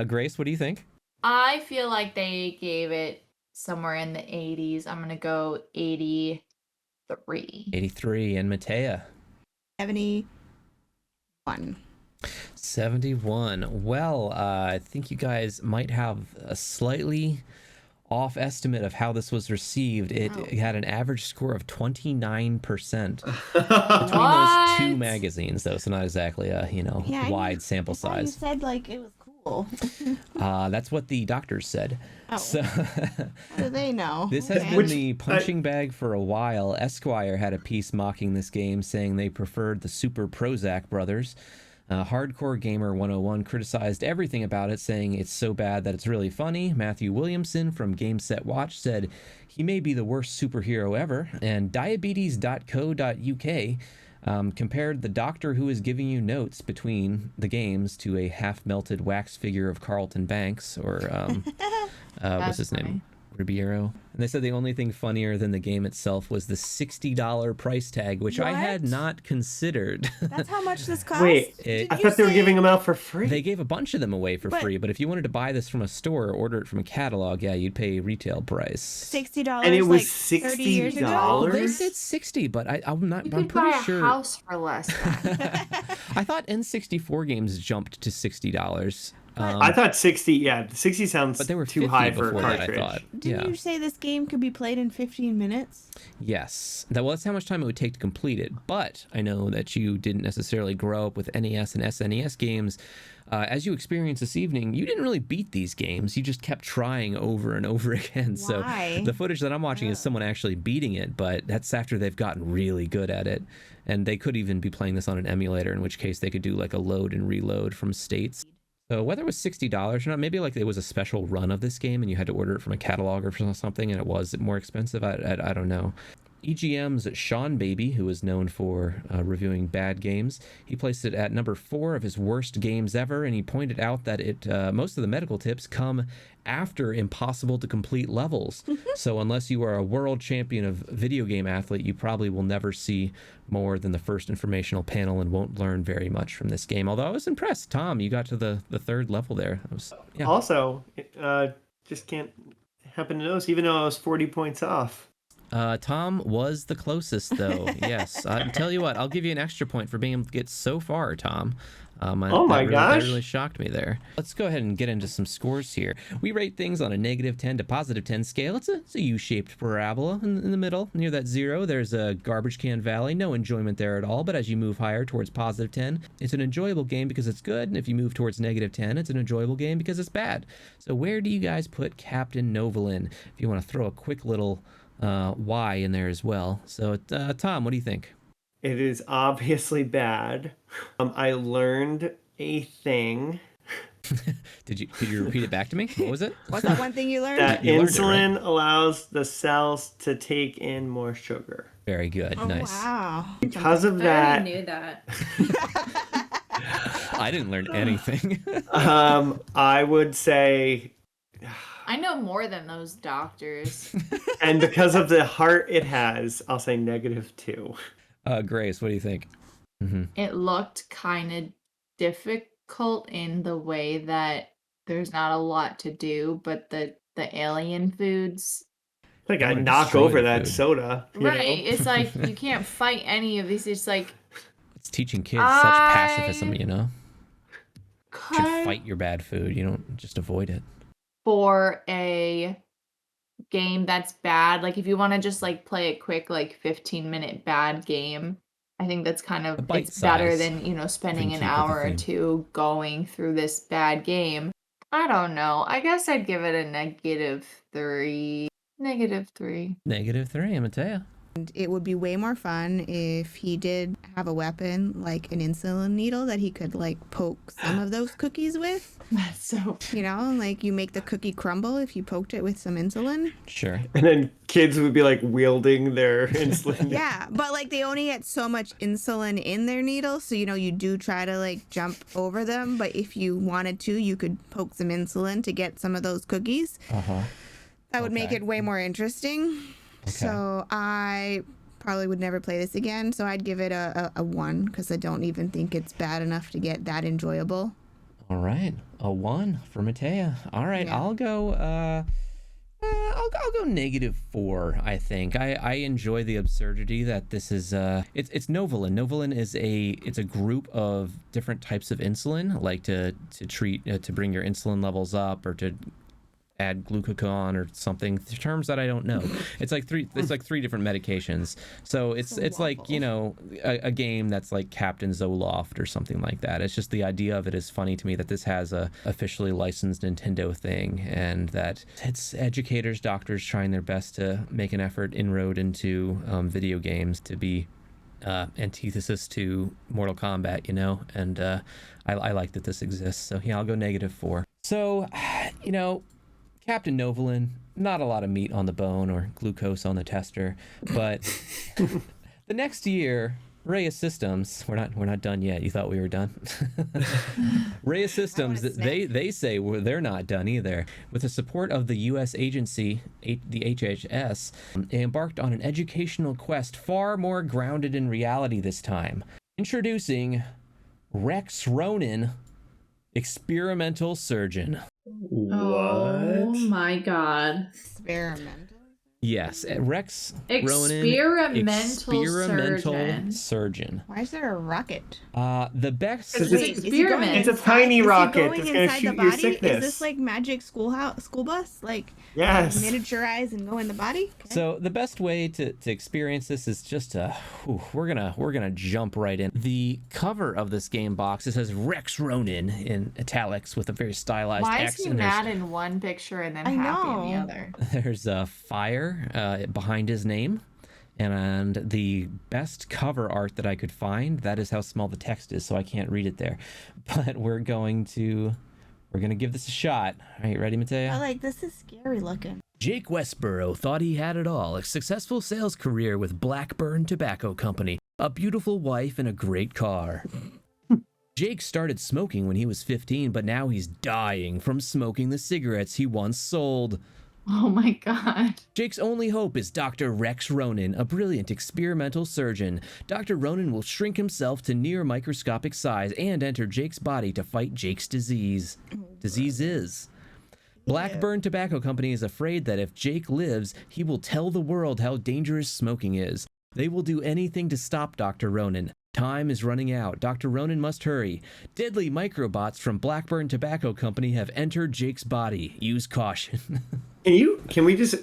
Grace, what do you think? I feel like they gave it somewhere in the 80s. I'm going to go 83. 83. And Matea? 71. 71. Well, I think you guys might have a slightly off estimate of how this was received. It had an average score of 29% between those two magazines, though, so not exactly a wide sample size. You said like it was cool. That's what the doctors said. So How do they know? This has been the punching bag for a while. Esquire had a piece mocking this game, saying they preferred the Super Prozac brothers. Hardcore Gamer 101 criticized everything about it, saying it's so bad that it's really funny. Matthew Williamson from Game Set Watch said he may be the worst superhero ever. And diabetes.co.uk compared the doctor who is giving you notes between the games to a half-melted wax figure of Carlton Banks, or what's his name? Ribeiro. And they said the only thing funnier than the game itself was the $60 price tag, which I had not considered. That's how much this cost? Wait, I thought they were giving them out for free. They gave a bunch of them away for free, but if you wanted to buy this from a store or order it from a catalog, you'd pay retail price. $60. And it was like 30 years ago? $60? They said 60, but I'm You pretty could buy a sure. house for less than that. I thought N64 games jumped to $60. I thought 60. Yeah, 60 sounds but they were too high for a before that, cartridge. I thought. Didn't you say this game could be played in 15 minutes? Yes. That's how much time it would take to complete it. But I know that you didn't necessarily grow up with NES and SNES games. As you experienced this evening, you didn't really beat these games. You just kept trying over and over again. Why? So the footage that I'm watching is someone actually beating it, but that's after they've gotten really good at it. And they could even be playing this on an emulator, in which case they could do like a load and reload from states. So whether it was $60 or not, maybe like it was a special run of this game and you had to order it from a catalog or something and it was more expensive. I don't know. EGM's Sean Baby, who is known for reviewing bad games, he placed it at number 4 of his worst games ever, and he pointed out that most of the medical tips come after impossible to complete levels. So unless you are a world champion of video game athlete, you probably will never see more than the first informational panel and won't learn very much from this game. Although I was impressed. Tom, you got to the 3rd level there. Yeah. Also, just can't happen to notice, even though I was 40 points off. Tom was the closest, though. Yes. Tell you what, I'll give you an extra point for being able to get so far, Tom. Oh my gosh. That really shocked me there. Let's go ahead and get into some scores here. We rate things on a -10 to +10 scale. It's a U-shaped parabola. In the middle, near that 0, there's a garbage can valley. No enjoyment there at all, but as you move higher towards +10, it's an enjoyable game because it's good, and if you move towards -10, it's an enjoyable game because it's bad. So where do you guys put Captain Novolin? If you want to throw a quick little Y in there as well. So, Tom, what do you think? It is obviously bad. I learned a thing. Could you repeat it back to me? What was it? What's that one thing you learned? That You learned it, insulin right? allows the cells to take in more sugar. Very good. Oh, Nice. wow. Because of I that, already knew that. I didn't learn anything. I would say, I know more than those doctors. and because of the heart it has, I'll say -2. Grace, what do you think? Mm-hmm. It looked kind of difficult in the way that there's not a lot to do, but the alien foods. Like I I wanna knock destroy over the that food. soda. You Right. know? It's like you can't fight any of these. It's like It's teaching kids such pacifism, you know? You should cut fight your bad food. You don't just avoid it. for a game that's bad. Like if you want to just like play a quick like 15-minute bad game, I think that's kind of bite it's better size than, spending thing, an keep with the hour or theme. two going through this bad game. I don't know. I guess I'd give it a -3. -3. -3, Mateo. And it would be way more fun if he did have a weapon like an insulin needle that he could like poke some of those cookies with. That's so You know, like you make the cookie crumble if you poked it with some insulin. Sure. And then kids would be like wielding their insulin. Yeah, but like they only get so much insulin in their needle, so you do try to like jump over them, but if you wanted to, you could poke some insulin to get some of those cookies. Uh-huh. That would make Okay. it way more interesting. Okay. So I probably would never play this again, so I'd give it a 1 because I don't even think it's bad enough to get that enjoyable. All right. A 1 for Mateo. All right. Yeah. I'll go I'll go -4, I think. I enjoy the absurdity that this is it's Novolin. Novolin is it's a group of different types of insulin, like to treat to bring your insulin levels up or to add glucagon or something, terms that I don't know. It's like three different medications. So it's like, a game that's like Captain Zoloft or something like that. It's just the idea of it is funny to me that this has a officially licensed Nintendo thing, and that it's educators, doctors trying their best to make an inroad into video games to be antithesis to Mortal Kombat, and I like that this exists. So yeah, I'll go -4. So, Captain Novolin, not a lot of meat on the bone or glucose on the tester, but the next year, Raya Systems, we're not done yet. You thought we were done? Raya Systems, they say they're not done either. With the support of the U.S. agency, the HHS, they embarked on an educational quest far more grounded in reality this time. Introducing Rex Ronan, experimental surgeon. Oh my god. Experimental. Yes, Rex Ronan, Experimental surgeon. Why is there a rocket? The best. It's Wait, is he experiment. going It's a inside- tiny is he rocket going that's gonna inside shoot the your body? sickness. Is this like magic school bus? Like Yes. miniaturize and go in the body? Okay. So the best way to experience this is just we're gonna jump right in. The cover of this game box, it says Rex Ronan in italics with a very stylized Why X. is he And mad in one picture and then I happy in the know. other? there's a fire behind his name. And the best cover art that I could find, that is how small the text is, so I can't read it there. But we're gonna give this a shot. All right, ready, Mateo? This is scary looking. Jake Westboro thought he had it all, a successful sales career with Blackburn Tobacco Company, a beautiful wife, and a great car. Jake started smoking when he was 15, but now he's dying from smoking the cigarettes he once sold. Oh my god. Jake's only hope is Dr. Rex Ronan, a brilliant experimental surgeon. Dr. Ronan will shrink himself to near microscopic size and enter Jake's body to fight Jake's disease. Diseases. Blackburn Tobacco Company is afraid that if Jake lives, he will tell the world how dangerous smoking is. They will do anything to stop Dr. Ronan. Time is running out. Dr. Ronan must hurry. Deadly microbots from Blackburn Tobacco Company have entered Jake's body. Use caution. Can we just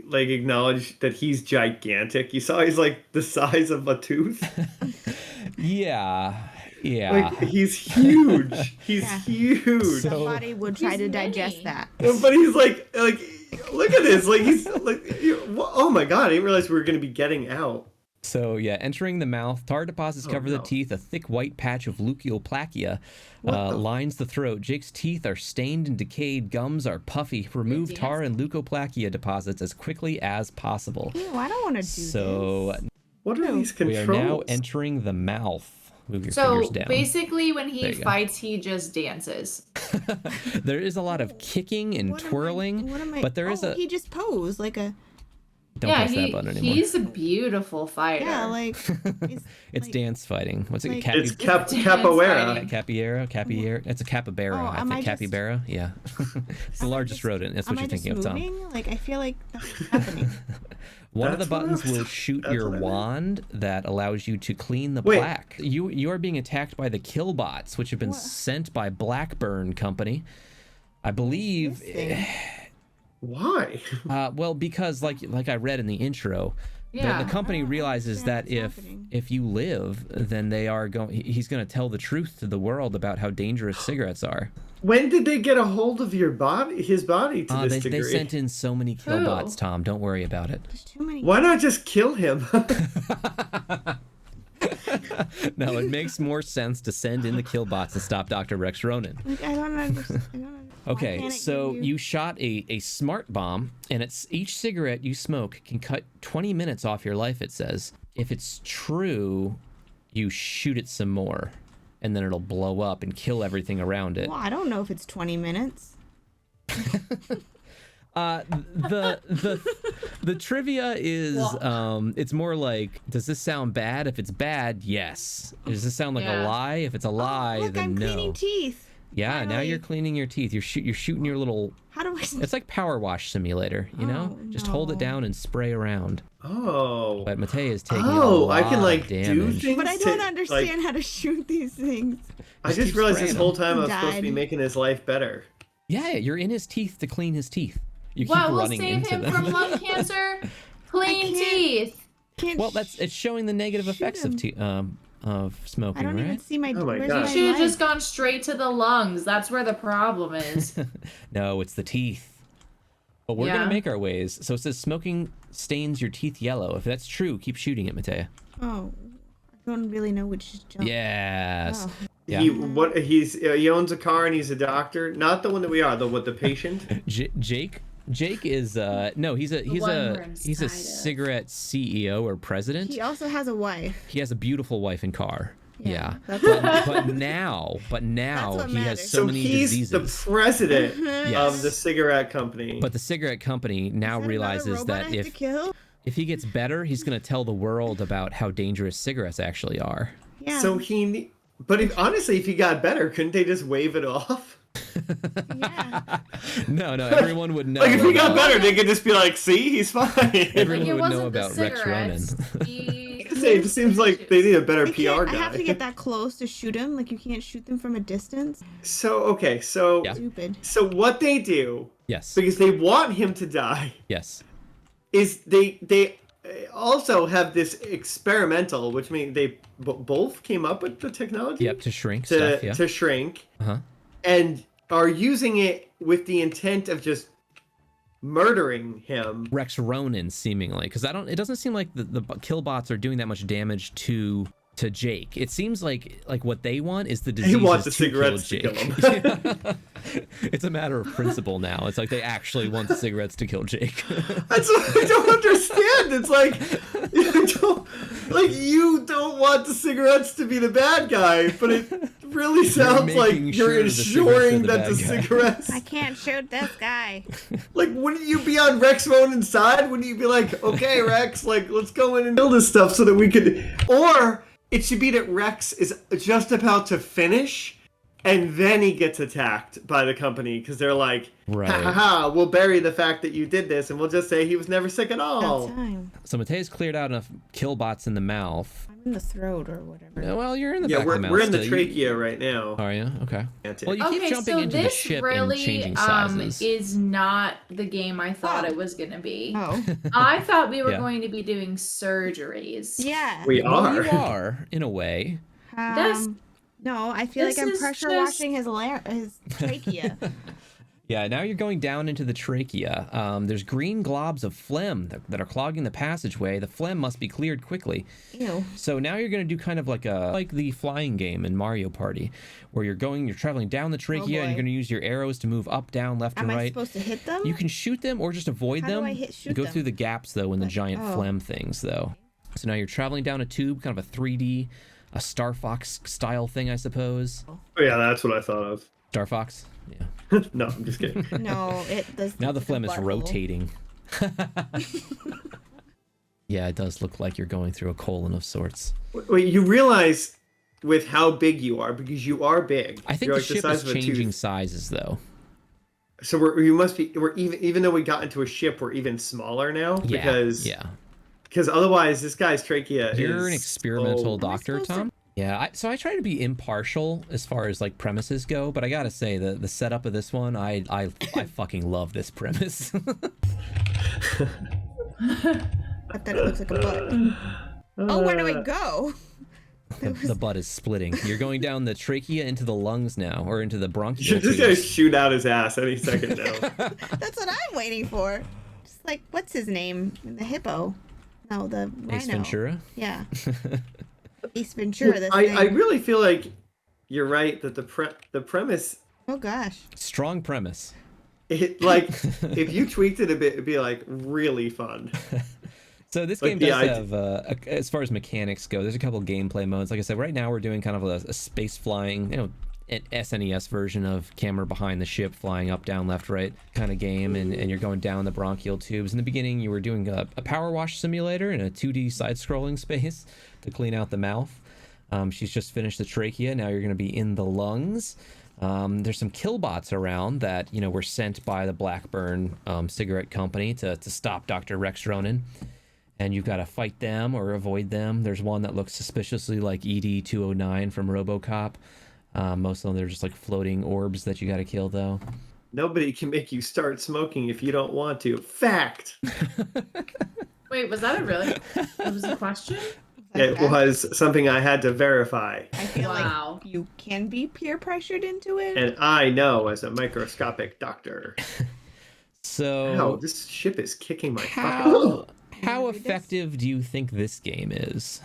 like acknowledge that he's gigantic? You saw he's like the size of a tooth. Yeah. Like he's huge. He's huge. The body would try He's to mini. digest that. But he's like look at this. Like he's like oh my god! I didn't realize we were gonna be getting out. So yeah, entering the mouth, tar deposits cover the teeth. A thick white patch of leukoplakia lines the throat. Jake's teeth are stained and decayed. Gums are puffy. Remove tar and leukoplakia deposits as quickly as possible. Ew, I don't want to do this. What are these We controls? are now entering the mouth. Move your So fingers down. basically, when he There you go. fights, he just dances. There is a lot of kicking and twirling, but there is a. He just posed like a. Don't press that button anymore. He's a beautiful fighter. Yeah, like. It's like, dance fighting. What's it? like- It's Dance capoeira. fighting. Capybara. It's a capybara. Oh, I am think I just- capybara. Yeah, it's the Am I largest just- rodent. That's what am you're I just thinking of, Tom. moving? Like I feel like that's what's happening. One of the That's what I buttons was- will shoot that's your what I meant. wand that allows you to clean the Wait. plaque. You are being attacked by the killbots, which have been sent by Blackburn Company. I believe. Why? Well, because like I read in the intro, Yeah. the company realizes that understand what's happening. if you live, then they are going. He's going to tell the truth to the world about how dangerous cigarettes are. When did they get a hold of his body to this They degree? sent in so many killbots, Tom. Don't worry about it. There's too many. Why not just kill him? No, it makes more sense to send in the killbots and stop Dr. Rex Ronan. Like, I don't understand. Why Okay, can't it so give you shot a smart bomb, and each cigarette you smoke can cut 20 minutes off your life, it says. If it's true, you shoot it some more, and then it'll blow up and kill everything around it. Well, I don't know if it's 20 minutes. The trivia is it's more like, does this sound bad? If it's bad, yes. Does this sound like a Yeah. lie? If it's a lie, Look, then I'm no. cleaning teeth. Yeah, now Finally. you're cleaning your teeth. You're shooting your little. How do I? It's like Power Wash Simulator, you know? Oh, Just hold it no. down and spray around. Oh. But Matei is taking a Oh, lot I can like of do damage. things. But I don't to, understand like, how to shoot these things. I just keep realized spraying this whole them. time I was supposed to be Died. making his life better. Yeah, you're in his teeth to clean his teeth. You keep Well, we'll running save into him them. from lung cancer. Clean can't- teeth. Can't Well, it's showing the negative shoot effects of smoking, I don't even right? see my. Oh my where's God. You my should have light? just gone straight to the lungs. That's where the problem is. No, it's the teeth. But we're gonna Yeah. make our ways. So it says smoking stains your teeth yellow. If that's true, keep shooting it, Matea. Oh, I don't really know which jump. Yes. Oh. Yeah. He owns a car and he's a doctor. Not the one that we are, the patient. Jake is no, he's a one we're he's a inside of. cigarette CEO or president. He also has a wife. He has a beautiful wife and car. Yeah. That's But now what he has matters. so many he's diseases. the president Yes. of the cigarette company. But the cigarette company now Is that realizes another robot I that have to kill? if he gets better, he's going to tell the world about how dangerous cigarettes actually are. Yeah. So honestly, if he got better, couldn't they just wave it off? yeah. No, everyone would know. Like if he got about- better, they could just be like, "See, he's fine." Everyone Like, it would wasn't know the about Rex Ronan. cigarettes. It seems like they need a better I PR can't- guy. I have to get that close to shoot him. Like you can't shoot them from a distance. So Yeah. Stupid. so what they do, Yes. because they want him to die, Yes. is they also have this experimental, which means they both came up with the technology. Yep. To shrink stuff. Yeah. to shrink, Uh-huh. and are using it with the intent of just murdering him. Rex Ronan, seemingly, because it doesn't seem like the killbots are doing that much damage to Jake. It seems like what they want is the disease. They want the to kill cigarettes to Jake. kill him. It's a matter of principle now. It's like they actually want the cigarettes to kill Jake. That's what I don't understand. It's like you don't want the cigarettes to be the bad guy, but it really sounds like making you're sure the cigarettes are ensuring the that the bad guy. cigarettes. I can't shoot this guy. Like, wouldn't you be on Rex Ronan's side? Wouldn't you be like, okay, Rex, like, let's go in and kill this stuff so that we could. Or it should be that Rex is just about to finish, And then he gets attacked by the company because they're like, Right. ha ha ha, we'll bury the fact that you did this and we'll just say he was never sick at all. Time. So Mateus cleared out enough killbots in the mouth. I'm in the throat or whatever. Well, you're in the Yeah, back of the mouth we're in the still. trachea right now. Are you? Okay. Can't Well, take- you keep Okay, jumping so into the this ship really and changing sizes. is not the game I thought Oh. it was gonna be. Oh. I thought we were Yeah. going to be doing surgeries. Yeah. We Well, are. you are, in a way. This- No, I feel like this I'm is pressure just- washing his trachea. Yeah, now you're going down into the trachea. There's green globs of phlegm that are clogging the passageway. The phlegm must be cleared quickly. Ew. So now you're going to do kind of like the flying game in Mario Party, where you're traveling down the trachea and boy. you're going to use your arrows to move up, down, left, Am and I right. supposed to hit them? You can shoot them or just avoid How do them. I shoot Go them? through the gaps though in the giant oh. phlegm things though. So now you're traveling down a tube, kind of a 3D, a Star Fox style thing, I suppose. Oh, yeah, that's what I thought of. Star Fox? Yeah. No, I'm just kidding. No, it does. Now the look like a phlegm is butthole. rotating. Yeah, it does look like you're going through a colon of sorts. Wait, you realize with how big you are, because you are big. I think You're the like ship size is of a changing tooth. sizes though. So we're even though we got into a ship, we're even smaller now Yeah, because otherwise this guy's trachea You're an is experimental so- doctor, supposed to- Tom. Yeah, so I try to be impartial as far as like premises go, but I gotta say the setup of this one, I fucking love this premise. I thought it looks like a butt. Oh, where do I go? The butt is splitting. You're going down the trachea into the lungs now, or into the bronchial You're just gonna tubes. shoot out his ass any second now. That's what I'm waiting for. Just like, what's his name? The hippo. No, the rhino. Ace Ventura. Yeah. Ace Ventura. This I thing. really feel like you're right that the premise Oh gosh. Strong premise. like if you tweaked it a bit, it'd be like really fun. So this Like game the does have, as far as mechanics go, there's a couple gameplay modes. Like I said, right now we're doing kind of a space flying, an SNES version of camera behind the ship, flying up, down, left, right kind of game, and you're going down the bronchial tubes. In the beginning, you were doing a power wash simulator in a 2D side-scrolling space to clean out the mouth. She's just finished the trachea. Now you're going to be in the lungs. There's some killbots around that, were sent by the Blackburn cigarette company to stop Dr. Rex Ronan. And you've got to fight them or avoid them. There's one that looks suspiciously like ED-209 from RoboCop. Most of them, they're just like floating orbs that you got to kill, though. Nobody can make you start smoking if you don't want to. Fact. Wait, was that that was a question? It was something I had to verify, I feel Wow. like you can be peer pressured into it. and I know as a microscopic doctor. So Wow, this ship is kicking my fucking. how read this? effective do you think this game is?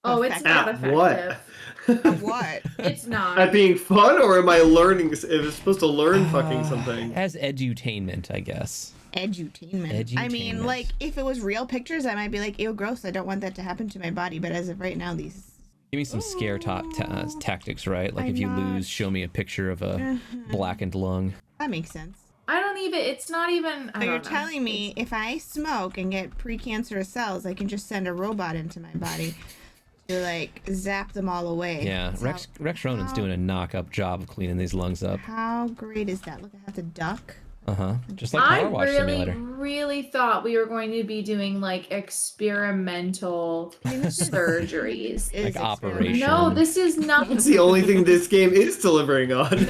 Oh, it's not At effective. what? Of what? It's not. At being fun, or am I learning? Is it supposed to learn fucking something? As edutainment, I guess. Edutainment. I mean, Edutainment. like, if it was real pictures, I might be like, ew, gross. I don't want that to happen to my body. But as of right now, these. Give me some scare tactics, right? Like if you I'm not- lose, show me a picture of a blackened lung. That makes sense. I don't even. It's not even. I So you're don't know. telling me if I smoke and get precancerous cells, I can just send a robot into my body to, like, zap them all away. Yeah, That's Rex Ronan's how- doing a knock-up job of cleaning these lungs up. How great is that? Look, I have to duck. Just like I Power Wash Simulator. really thought we were going to be doing like experimental surgeries. Is Like operation. No, this is not. That's the only thing this game is delivering on.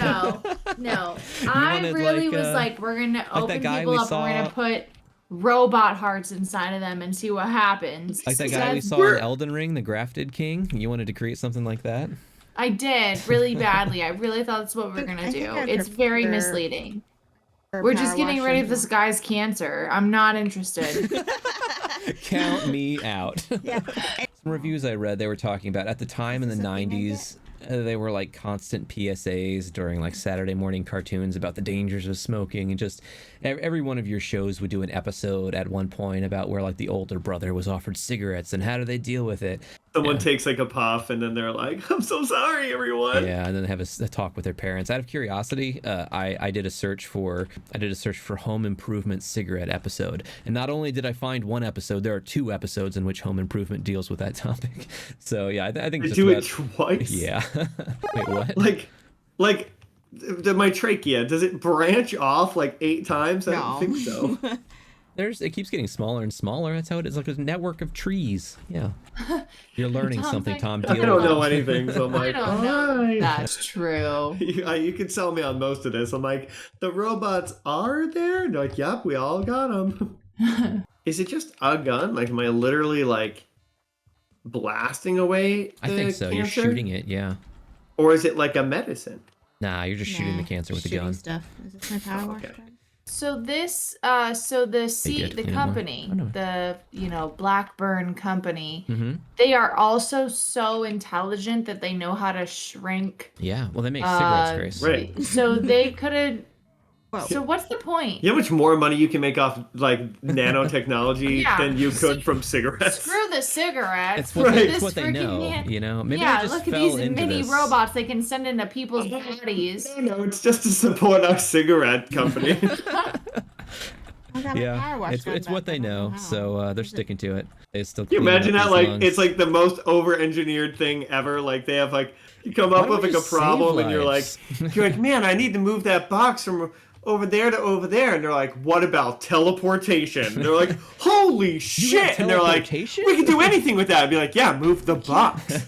No. I wanted, really like, was like, we're gonna that open guy people we up saw- and we're gonna put robot hearts inside of them and see what happens. Like that guy we saw We're- in Elden Ring, the Grafted King. You wanted to create something like that? I did really badly. I really thought that's what we were I gonna think do. I It's very prefer- misleading. For We're just power getting wash rid of this and- guy's cancer. I'm not interested. Count me out. Yeah. Some reviews I read, they were talking about at the time in the 90s, they were like constant PSAs during like Saturday morning cartoons about the dangers of smoking, and just every one of your shows would do an episode at one point about where like the older brother was offered cigarettes and how do they deal with it. Someone takes like a puff, and then they're like, "I'm so sorry, everyone." Yeah, and then they have a talk with their parents. Out of curiosity, I did a search for home improvement cigarette episode, and not only did I find one episode, there are 2 episodes in which home improvement deals with that topic. So yeah, I think They just do about, it twice. yeah. Wait, what? Like like my trachea, does it branch off like 8 times? I don't think so. It keeps getting smaller and smaller. That's how it is, like a network of trees. Yeah. You're learning Tom's something, like, Tom. I Deal don't with know it. anything, so I'm I like, don't know. alright. That's true. You can sell me on most of this. I'm like, the robots are there? And they're like, yep, we all got them. Is it just a gun? Like, am I literally like blasting away I the think so. cancer? You're shooting it, yeah. Or is it like a medicine? Nah, you're just shooting the cancer with a shooting gun. Stuff. Is this my power wash okay. gun? So this, good. the Yeah, company, more. the Blackburn company, Mm-hmm. they are also so intelligent that they know how to shrink. Yeah. Well, they make cigarettes, Grace. Right. So they could have. Whoa. So what's the point? You know how much more money you can make off like nanotechnology Yeah. than you could from cigarettes? Screw the cigarettes. It's what, Right. it's what they Freaking know, man- you know? Maybe yeah, they just look at fell these into mini this. robots they can send into people's bodies. No, it's just to support our cigarette company. I got my power wash It's gun it's back. what I they don't know, how. so they're sticking to it. They still. Can you clean imagine up that? these Like, lungs. it's like the most over-engineered thing ever. Like, they have like, you come up Why with don't we like a just save problem and lives? you're like, man, I need to move that box from over there to over there. And they're like, what about teleportation? And they're like, holy shit. And they're like, teleportation? we can do anything with that. I'd be like, yeah, move the box.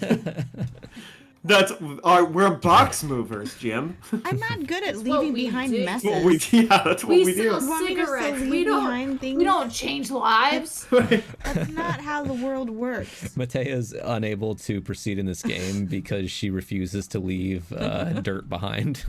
We're box movers, Jim. I'm not good at what leaving we behind do. messes. That's what we do. sell You want me to still cigarettes. leave We behind things? don't change lives. That's not how the world works. Matea's unable to proceed in this game because she refuses to leave dirt behind.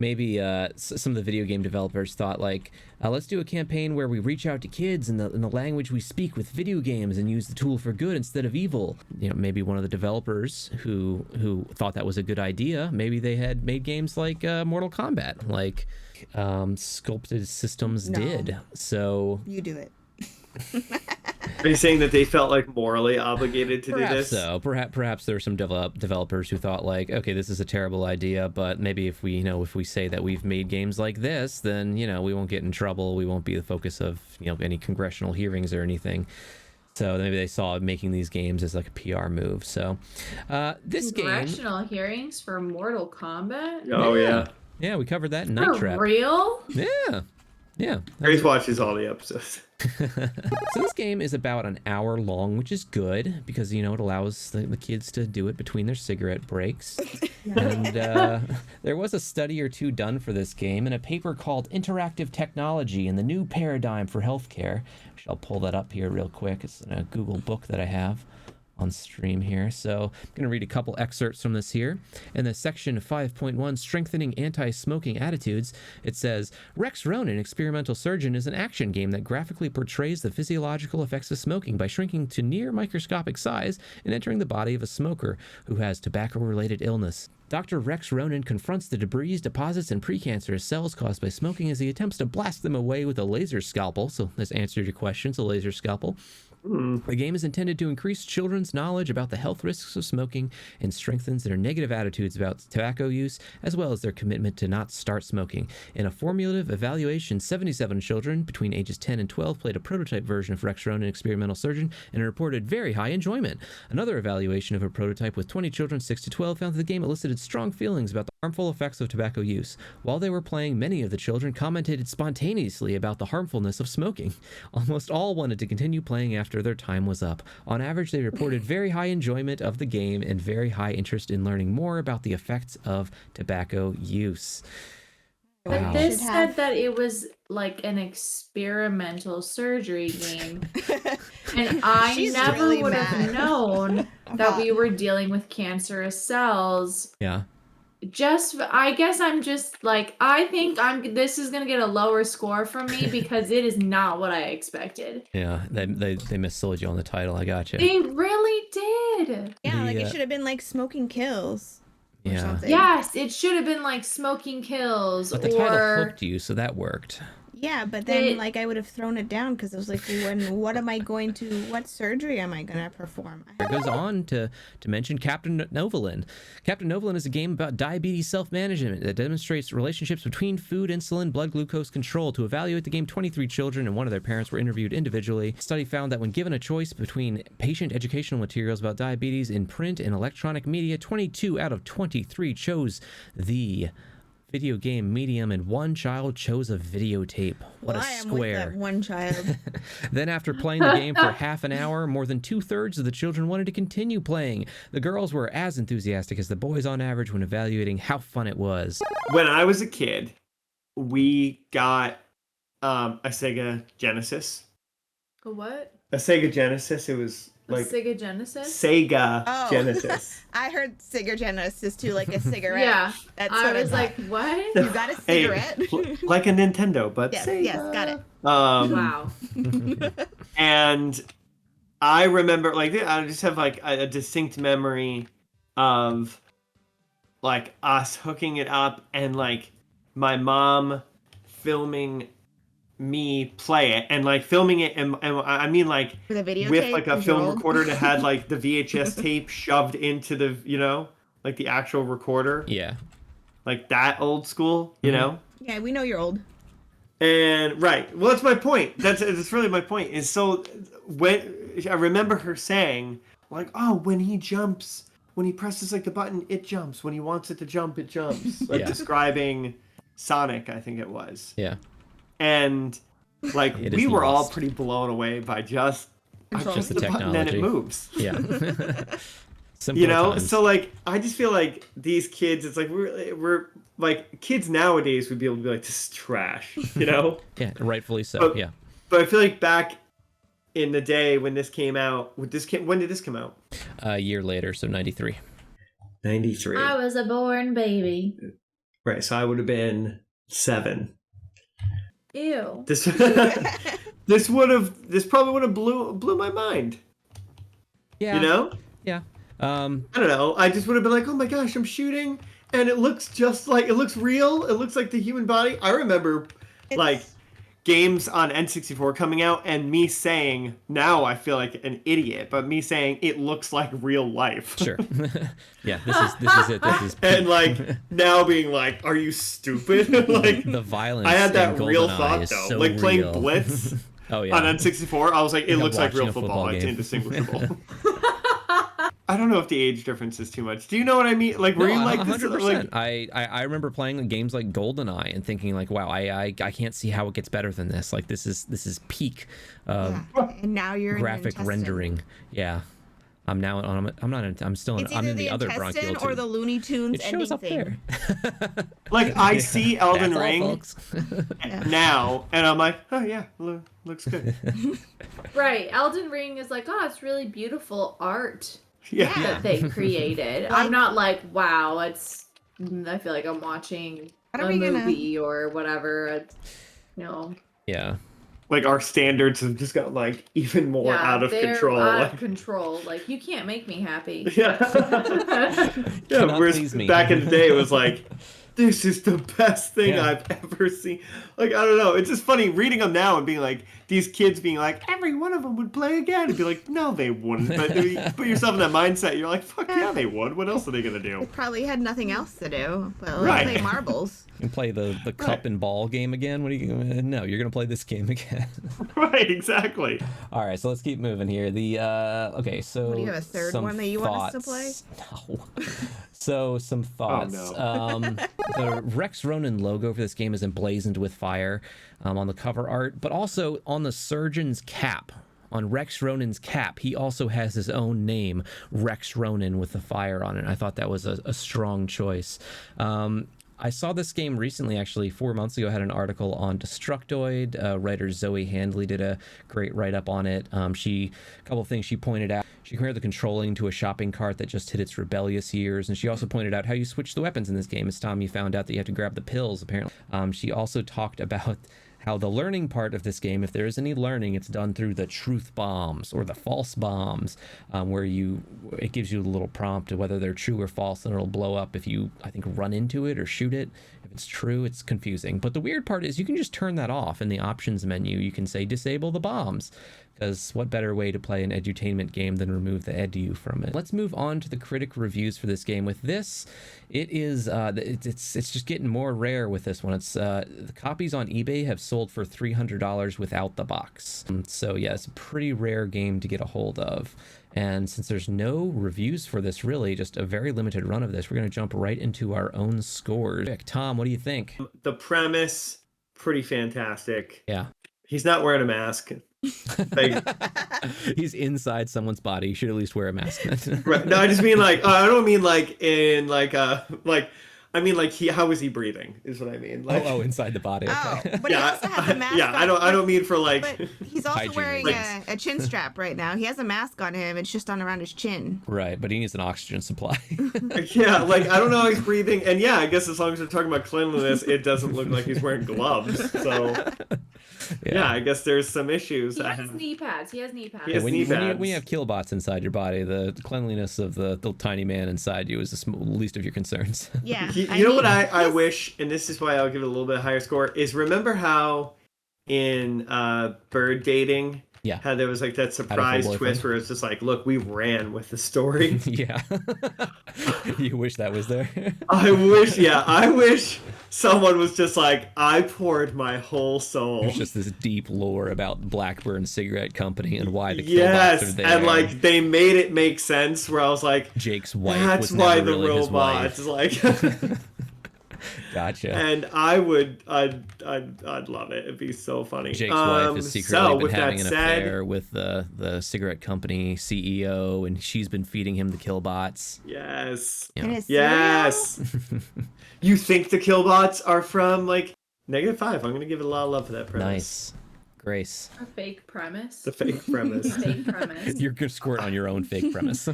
Maybe some of the video game developers thought like, let's do a campaign where we reach out to kids in the language we speak with video games and use the tool for good instead of evil. You know, maybe one of the developers who thought that was a good idea, maybe they had made games like Mortal Kombat, like Sculpted Systems did. So You do it. Are you saying that they felt like morally obligated to do perhaps this? so. Perhaps there are some developers who thought like, okay, this is a terrible idea, but maybe if we say that we've made games like this, then we won't get in trouble. We won't be the focus of any congressional hearings or anything. So maybe they saw making these games as like a PR move. So this game, Congressional hearings for Mortal Kombat? Oh yeah. yeah, we covered that in Night For Trap. real? Yeah. Grace watches all the episodes. So this game is about an hour long, which is good because it allows the kids to do it between their cigarette breaks. And there was a study or two done for this game in a paper called Interactive Technology and the New Paradigm for Healthcare. I'll pull that up here real quick. It's in a Google book that I have on stream here. So I'm going to read a couple excerpts from this here. In the section 5.1, Strengthening Anti-Smoking Attitudes, it says, Rex Ronan, Experimental Surgeon, is an action game that graphically portrays the physiological effects of smoking by shrinking to near microscopic size and entering the body of a smoker who has tobacco-related illness. Dr. Rex Ronan confronts the debris, deposits, and precancerous cells caused by smoking as he attempts to blast them away with a laser scalpel. So this answered your questions, a laser scalpel. The game is intended to increase children's knowledge about the health risks of smoking and strengthens their negative attitudes about tobacco use, as well as their commitment to not start smoking. In a formulative evaluation, 77 children between ages 10 and 12 played a prototype version of Rex Ronan, Experimental Surgeon, and reported very high enjoyment. Another evaluation of a prototype with 20 children 6 to 12 found that the game elicited strong feelings about the harmful effects of tobacco use. While they were playing, many of the children commented spontaneously about the harmfulness of smoking. Almost all wanted to continue playing after their time was up. On average, they reported very high enjoyment of the game and very high interest in learning more about the effects of tobacco use. But Wow. this said that it was like an experimental surgery game. And I She's never really would have mad. known that we were dealing with cancerous cells. Yeah. I guess I'm just like, I think this is gonna get a lower score from me because it is not what I expected. Yeah, they missold you on the title. I got you. They really did. Yeah, like The, it should have been like Smoking Kills. Or Yeah. something. Yes, it should have been like Smoking Kills But the title or hooked you, so that worked. Yeah, but then It- like I would have thrown it down because I was like, what surgery am I gonna perform? It goes on to mention Captain Novolin. Captain Novolin is a game about diabetes self-management that demonstrates relationships between food, insulin, blood glucose control. To evaluate the game, 23 children and one of their parents were interviewed individually. The study found that when given a choice between patient educational materials about diabetes in print and electronic media, 22 out of 23 chose the video game medium, and one child chose a videotape. What Well, a I am with square. that one child. Then after playing the game for half an hour, more than 2/3 of the children wanted to continue playing. The girls were as enthusiastic as the boys on average when evaluating how fun it was. When I was a kid, we got a Sega Genesis. A what? A Sega Genesis. It was like Sega Genesis? Sega Oh. Genesis. I heard cigar Genesis too, like a cigarette. Yeah. That's I what was thought. like, what? You got a Hey, cigarette? like a Nintendo, but Yes, Sega. yes, got it. Wow. And I remember, like, I just have like a distinct memory of like us hooking it up and like my mom filming me play it and like filming it and I mean like With a videotape? with like a 'cause you're film old? recorder that had like the VHS tape shoved into the, you know, like the actual recorder, Yeah. like that old school, you know. Yeah, we know you're old. And right, well, that's my point. That's really my point. Is so when I remember her saying like, oh, when he jumps, when he presses like the button, it jumps. When he wants it to jump, it jumps. Like Yeah. describing Sonic, I think it was. Yeah. And like It we is were all lost. pretty blown away by just I Control. press Just the the button and it technology. moves. Yeah. Simpler You know, times. so like I just feel like these kids, it's like we're like kids nowadays would be able to be like, this is trash, you know. Yeah, rightfully so. But- Yeah. But I feel like back in the day when this came out, when did this come out? A year later, so 93. 93. I was a born baby. Right, so I would have been 7. Ew. This this probably would have blew my mind. Yeah. You know? Yeah. I don't know. I just would have been like, oh my gosh, I'm shooting, and it looks real. It looks like the human body. I remember like games on N64 coming out and me saying, now I feel like an idiot, but me saying it looks like real life. Sure. Yeah, this is it. This is And like now being like, are you stupid? Like the violence. I had that in real GoldenEye thought is though. so Like playing real. Blitz Oh yeah. on N64, I was like, it Like looks like watching real a football. football It's game. indistinguishable. I don't know if the age difference is too much. Do you know what I mean? Like, were you like this? 100%. Like, I remember playing games like GoldenEye and thinking like, wow, I can't see how it gets better than this. Like this is peak Yeah. And now you're in graphic your intestine. rendering. Yeah. I'm now on. I'm still in. It's I'm either in the other intestine bronchial or the tube. Looney Tunes It ending shows up thing. there. like I see Elden That's all, Ring folks. now, and I'm like, oh yeah, looks good. Right. Elden Ring is like, oh, it's really beautiful art Yeah. that they created. I'm not like, wow, I feel like I'm watching What a are we gonna- movie or whatever. No. Yeah. Like our standards have just got like even more out of they're control. Out Like, of control. Like, you can't make me happy. yeah. Yeah. Cannot Whereas please me. back in the day, it was like, this is the best thing Yeah. I've ever seen. Like, I don't know. It's just funny reading them now and being like, these kids being like, every one of them would play again. And be like, no, they wouldn't. But you put yourself in that mindset, you're like, fuck yeah, they would. What else are they going to do? They probably had nothing else to do, but let's Right. play marbles. You can play the cup and ball game again. What are you? No, you're gonna play this game again. Right, exactly. All right, so let's keep moving here. The okay, so What, do you have a third some one that you want us to thoughts. No. So some thoughts. no. The Rex Ronan logo for this game is emblazoned with fire on the cover art, but also on the surgeon's cap. On Rex Ronan's cap, he also has his own name, Rex Ronan, with the fire on it. I thought that was a strong choice. I saw this game recently, actually, 4 months ago. I had an article on Destructoid. Writer Zoe Handley did a great write-up on it. A couple of things she pointed out. She compared the controlling to a shopping cart that just hit its rebellious years, and she also pointed out how you switch the weapons in this game. It's time you found out that you have to grab the pills, apparently. She also talked about how the learning part of this game, if there is any learning, it's done through the truth bombs or the false bombs, where it gives you a little prompt of whether they're true or false, and it'll blow up if you, I think, run into it or shoot it. If it's true, it's confusing. But the weird part is you can just turn that off in the options menu. You can say disable the bombs, because what better way to play an edutainment game than remove the edu from it? Let's move on to the critic reviews for this game. With this, it is it's just getting more rare with this one. It's the copies on eBay have sold for $300 without the box. So yeah, it's a pretty rare game to get a hold of. And since there's no reviews for this, really just a very limited run of this, we're going to jump right into our own scores. Tom, what do you think? The premise, pretty fantastic. Yeah. He's not wearing a mask. Like, he's inside someone's body. You should at least wear a mask. right. No, I just mean like I don't mean like in like I mean like how is he breathing is what I mean. Like, oh, inside the body. Okay. Oh, but he also has a mask. Yeah, on. I don't mean for like. But he's also hygiene wearing reasons. a chin strap right now. He has a mask on him. It's just on around his chin. Right, but he needs an oxygen supply. Yeah, like I don't know how he's breathing, and yeah, I guess as long as we're talking about cleanliness, it doesn't look like he's wearing gloves. So yeah, I guess there's some issues. He has knee pads. He has knee pads. He has when knee you pads. have killbots inside your body, the cleanliness of the tiny man inside you is the least of your concerns. Yeah. You know what I wish, and this is why I'll give it a little bit higher score, is remember how in Bird Dating, Yeah. how there was like that surprise boyfriend. twist where it's just like, look, we ran with the story. Yeah. You wish that was there. I wish someone was just like, I poured my whole soul. There's just this deep lore about Blackburn Cigarette Company and why the killbots are Yes, there. and like they made it make sense where I was like, Jake's wife that's was why never the really his wife. robots like. Gotcha. And I'd love it. It'd be so funny. Jake's wife has secretly been with having that an said, affair with the cigarette company CEO, and she's been feeding him the killbots. Yes. Yeah. And his Yes. You think the killbots are from like -5? I'm gonna give it a lot of love for that premise. Nice. Grace. A fake premise. The fake premise. Fake premise. You're gonna squirt on your own fake premise.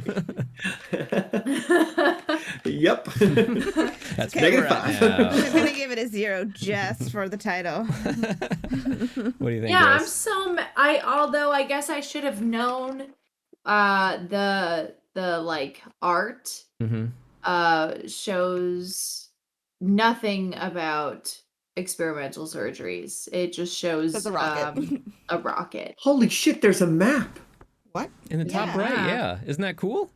Yep. That's Okay, where we're at now. I'm gonna give it a 0 just for the title. What do you think, Yeah, Grace? although I guess I should have known the like art Mm-hmm. shows nothing about experimental surgeries. It just shows That's a rocket. a rocket. Holy shit! There's a map. What? In the top Yeah. right, yeah. Isn't that cool?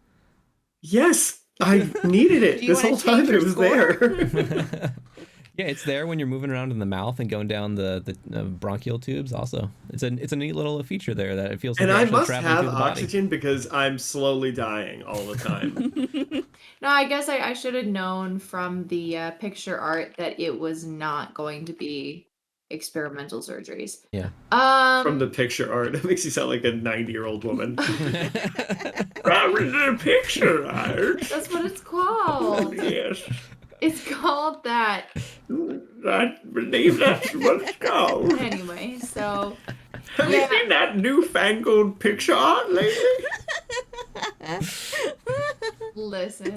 Yes, I needed it Do you this wanna whole time. change It your was score? there. Yeah, it's there when you're moving around in the mouth and going down the bronchial tubes. Also, it's a neat little feature there that it feels like And you're I actually must traveling have through the body. oxygen because I'm slowly dying all the time. No, I guess I should have known from the picture art that it was not going to be experimental surgeries. Yeah. From the picture art, it makes you sound like a 90-year-old woman. I was in a picture art. That's what it's called. Yes. It's called that. I believe that's what it's called. Anyway, so Have you seen that newfangled picture art lately? listen.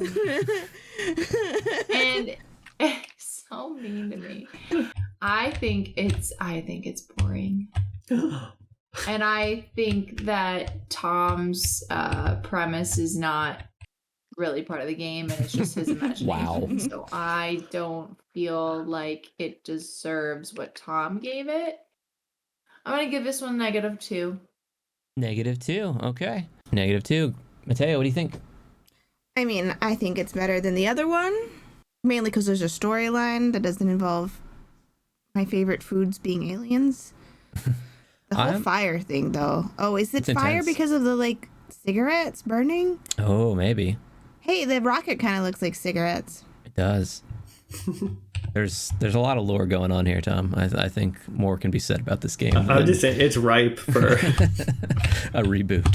And it's so mean to me. I think it's boring. And I think that Tom's premise is not really part of the game and it's just his imagination. Wow. So I don't feel like it deserves what Tom gave it. I'm gonna give this one -2. -2. Okay. -2. Mateo, what do you think? I mean, I think it's better than the other one, mainly because there's a storyline that doesn't involve my favorite foods being aliens. The whole fire thing, though. Oh, is it It's fire intense. because of the, like, cigarettes burning? Oh, maybe. Hey, the rocket kind of looks like cigarettes. It does. There's a lot of lore going on here, Tom. I think more can be said about this game. I'm than just saying, it's ripe for... a reboot.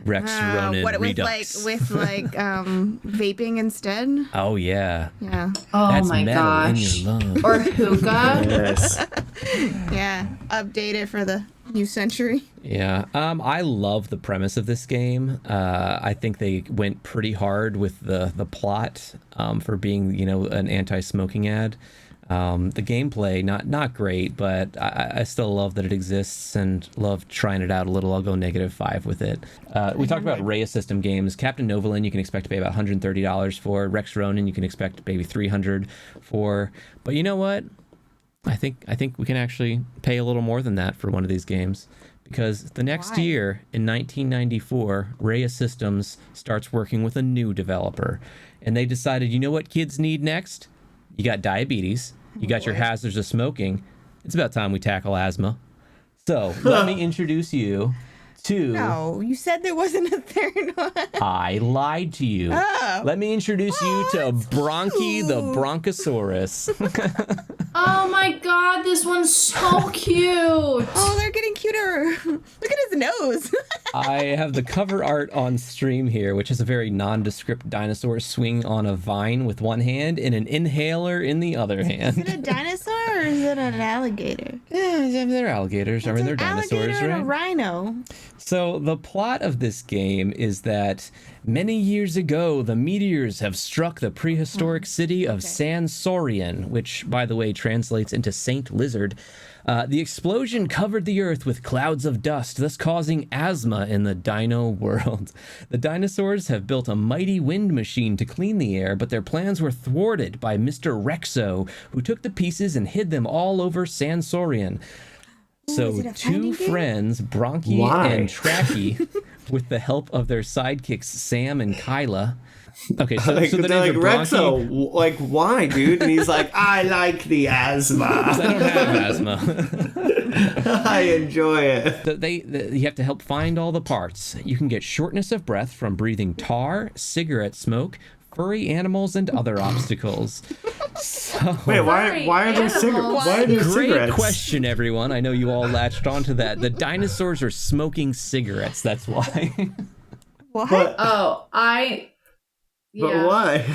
Rex Ronan what it was Redux. like with vaping instead. Oh yeah. Yeah. Oh That's my metal gosh. in your lungs. Or hookah. Yes. Yeah. Update it for the new century. Yeah. I love the premise of this game. I think they went pretty hard with the plot for being, an anti-smoking ad. The gameplay, not great, but I still love that it exists and love trying it out a little. I'll go -5 with it. We talked about Raya System games. Captain Novolin, you can expect to pay about $130 for. Rex Ronan, you can expect maybe $300 for. But you know what? I think we can actually pay a little more than that for one of these games. Because the next year, in 1994, Raya Systems starts working with a new developer. And they decided, you know what kids need next? You got diabetes. You got your hazards of smoking. It's about time we tackle asthma. So, let me introduce you to... No, you said there wasn't a third one. I lied to you. Oh. Let me introduce you to Bronkie the Bronchiasaurus. Oh my god, this one's so cute. Oh, they're getting cuter. Look at his nose. I have the cover art on stream here, which is a very nondescript dinosaur swinging on a vine with one hand and an inhaler in the other hand. Is it a dinosaur or is it an alligator? Yeah, they're alligators. I mean, they're dinosaurs, alligator right? And a rhino. So the plot of this game is that many years ago, the meteors have struck the prehistoric city of Sansorian, which, by the way, translates into Saint Lizard. The explosion covered the earth with clouds of dust, thus causing asthma in the dino world. The dinosaurs have built a mighty wind machine to clean the air, but their plans were thwarted by Mr. Rexo, who took the pieces and hid them all over Sansorian. So two friends, Bronkie and Tracky, with the help of their sidekicks Sam and Kyla. Okay, so the names like are Bronkie. Rexo, like, why, dude? And he's like, I like the asthma. I don't have asthma. I enjoy it. You have to help find all the parts. You can get shortness of breath from breathing tar, cigarette smoke, furry animals, and other obstacles. So, wait, why are there cigarettes? Why are there great cigarettes? question, everyone. I know you all latched onto that. The dinosaurs are smoking cigarettes. That's why. What? But why?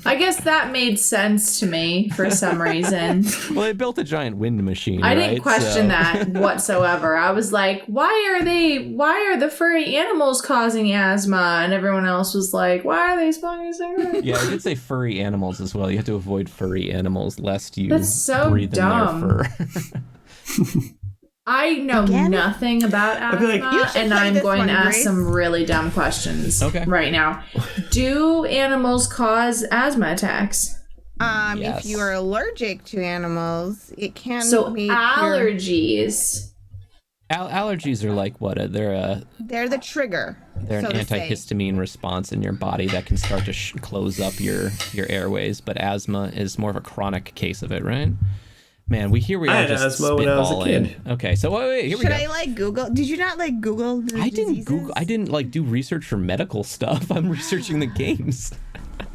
I guess that made sense to me for some reason. Well, they built a giant wind machine. I didn't right? question that whatsoever. I was like, why are the furry animals causing asthma? And everyone else was like, why are they smoking cigarettes? Yeah, I did say furry animals as well. You have to avoid furry animals lest you That's so breathe dumb. in their fur. I know nothing about I feel like asthma, you should and play I'm this going one, to ask Grace. some really dumb questions right now. Do animals cause asthma attacks? Yes. If you are allergic to animals, it can So make allergies. Allergies are like what? They're they're the trigger. an so to say. antihistamine response in your body that can start to close up your airways. But asthma is more of a chronic case of it, right? Man, we I are had just asthma when I was a spitballing. kid. Okay, so wait, here we Should go. I like Google? Did you not like Google the I didn't diseases? Google. I didn't like do research for medical stuff. I'm researching the games.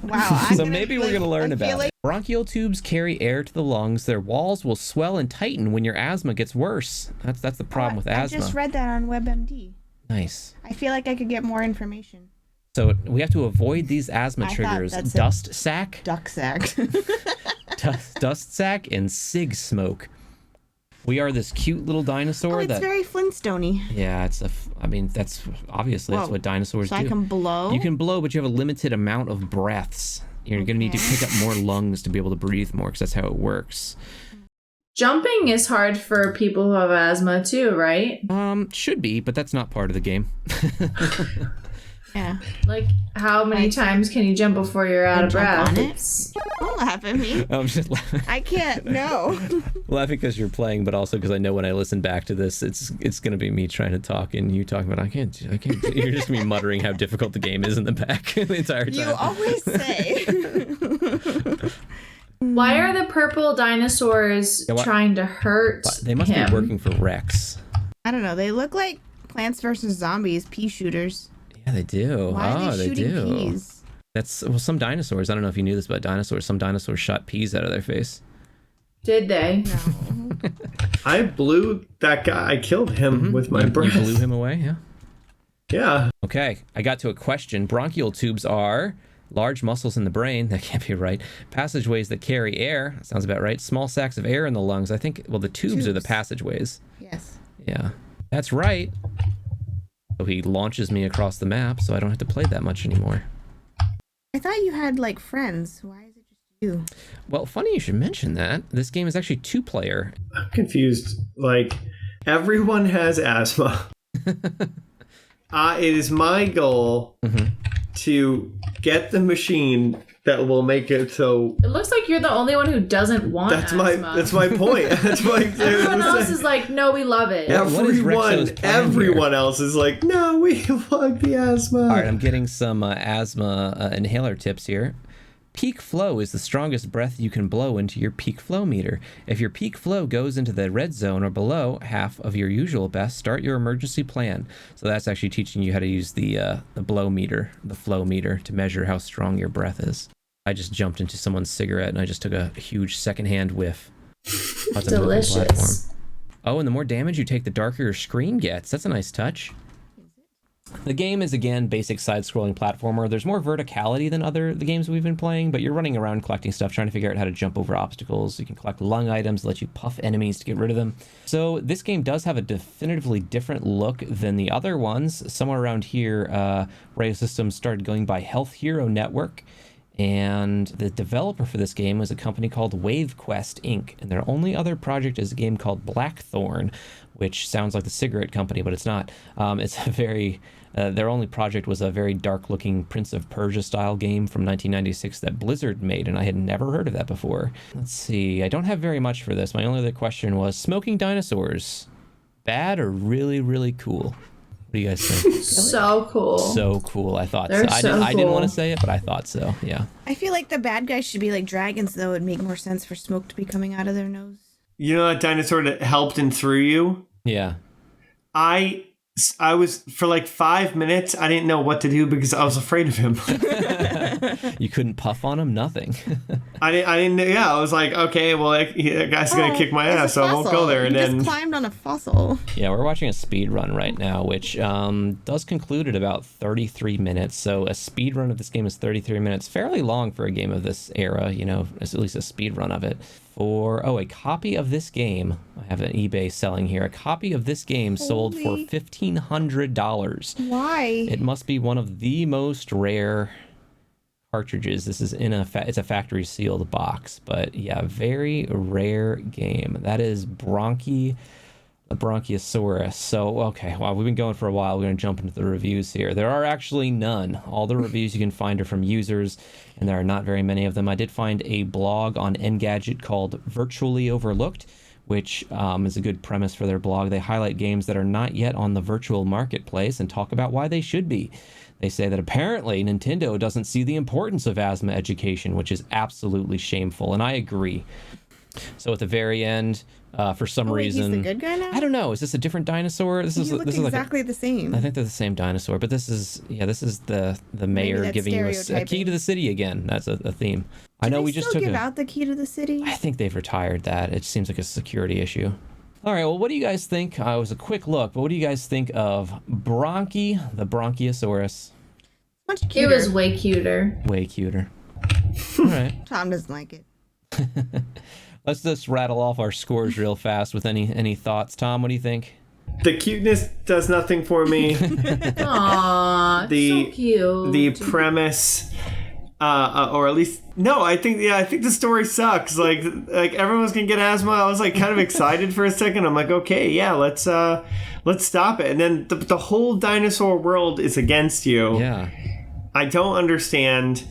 Wow. So maybe we're gonna learn about it. Bronchial tubes carry air to the lungs. Their walls will swell and tighten when your asthma gets worse. That's the problem with asthma. I just read that on WebMD. Nice. I feel like I could get more information. So we have to avoid these asthma I thought triggers: that's dust sack, Duck sack. dust sack, and cig smoke. We are this cute little dinosaur it's that. very Flintstone-y. Yeah, I mean, that's obviously that's Whoa. what dinosaurs So do. I can blow? You can blow, but you have a limited amount of breaths. You're going to need to pick up more lungs to be able to breathe more, because that's how it works. Jumping is hard for people who have asthma too, right? Should be, but that's not part of the game. Yeah. Like, how many times can you jump before you're out of jump breath? on it? It's- Don't laugh at me. I'm just laughing. I can't. No. Laughing because you're playing, but also because I know when I listen back to this, it's going to be me trying to talk and you talking about I can't. You're just me muttering how difficult the game is in the back the entire time. You always say. Why are the purple dinosaurs trying to hurt They must him? be working for Rex. I don't know. They look like Plants vs. Zombies pea shooters. Yeah, they do. Why are they shooting do. peas? That's some dinosaurs. I don't know if you knew this about dinosaurs. Some dinosaurs shot peas out of their face. Did they? No. I blew that guy. I killed him with my breath. You blew him away, yeah. Yeah. Okay, I got to a question. Bronchial tubes are large muscles in the brain. That can't be right. Passageways that carry air. That sounds about right. Small sacs of air in the lungs. I think, well, the tubes are the passageways. Yes. Yeah, that's right. So he launches me across the map, so I don't have to play that much anymore. I thought you had like friends. Why is it just you? Ew. Well, funny you should mention that. This game is actually 2-player. I'm confused. Like, everyone has asthma. It is my goal to get the machine that will make it so. It looks like you're the only one who doesn't want That's asthma. my point. That's my. Everyone else is like, no, we love it. Everyone else is like, no, we want the asthma. All right, I'm getting some asthma inhaler tips here. Peak flow is the strongest breath you can blow into your peak flow meter. If your peak flow goes into the red zone or below half of your usual best, start your emergency plan. So that's actually teaching you how to use the blow meter, the flow meter, to measure how strong your breath is. I just jumped into someone's cigarette and I just took a huge secondhand whiff. That's a moving platform. Delicious. Oh, and the more damage you take, the darker your screen gets. That's a nice touch. The game is, again, basic side-scrolling platformer. There's more verticality than the games we've been playing, but you're running around collecting stuff, trying to figure out how to jump over obstacles. You can collect lung items, let you puff enemies to get rid of them. So this game does have a definitively different look than the other ones. Somewhere around here, Raya Systems started going by Health Hero Network, and the developer for this game was a company called WaveQuest Inc., and their only other project is a game called Blackthorn, which sounds like the cigarette company, but it's not. It's a very... their only project was a very dark-looking Prince of Persia-style game from 1996 that Blizzard made, and I had never heard of that before. Let's see. I don't have very much for this. My only other question was, smoking dinosaurs, bad or really, really cool? What do you guys think? So cool. So cool. I thought They're so. I didn't cool. want to say it, but I thought so. Yeah. I feel like the bad guys should be like dragons, though. It'd make more sense for smoke to be coming out of their nose. You know that dinosaur that helped and threw you? Yeah. I was, for like 5 minutes, I didn't know what to do because I was afraid of him. You couldn't puff on him? Nothing. I didn't, yeah, I was like, okay, well, that guy's going to kick my ass, so I won't go there. And You then just climbed on a fossil. Yeah, we're watching a speed run right now, which does conclude at about 33 minutes. So a speed run of this game is 33 minutes. Fairly long for a game of this era, you know, at least a speed run of it. A copy of this game, I have an eBay selling here, a copy of this game sold for $1,500. Why? It must be one of the most rare cartridges. This is it's a factory sealed box, but yeah, very rare game. That is Bronkie the Bronchiasaurus. So, okay, well, we've been going for a while. We're going to jump into the reviews here. There are actually none. All the reviews you can find are from users, and there are not very many of them. I did find a blog on Engadget called Virtually Overlooked, which is a good premise for their blog. They highlight games that are not yet on the virtual marketplace and talk about why they should be. They say that apparently Nintendo doesn't see the importance of asthma education, which is absolutely shameful, and I agree. So at the very end, for some reason, he's the good guy now? I don't know. Is this a different dinosaur? This is exactly the same. I think they're the same dinosaur, but this is the mayor giving you a key to the city again. That's a theme. I know we just took give out the key to the city. I think they've retired that. It seems like a security issue. All right, well, what do you guys think? It was a quick look, but what do you guys think of Bronkie the Bronchiasaurus? Much It cuter. was way cuter. Way cuter. All right. Tom doesn't like it. Let's just rattle off our scores real fast with any thoughts. Tom, what do you think? the cuteness does nothing for me. Aww, so cute. The premise, or at least no, I think the story sucks. Like everyone's gonna get asthma. I was like kind of excited for a second. I'm like, okay, yeah, let's stop it. And then the whole dinosaur world is against you. Yeah, I don't understand.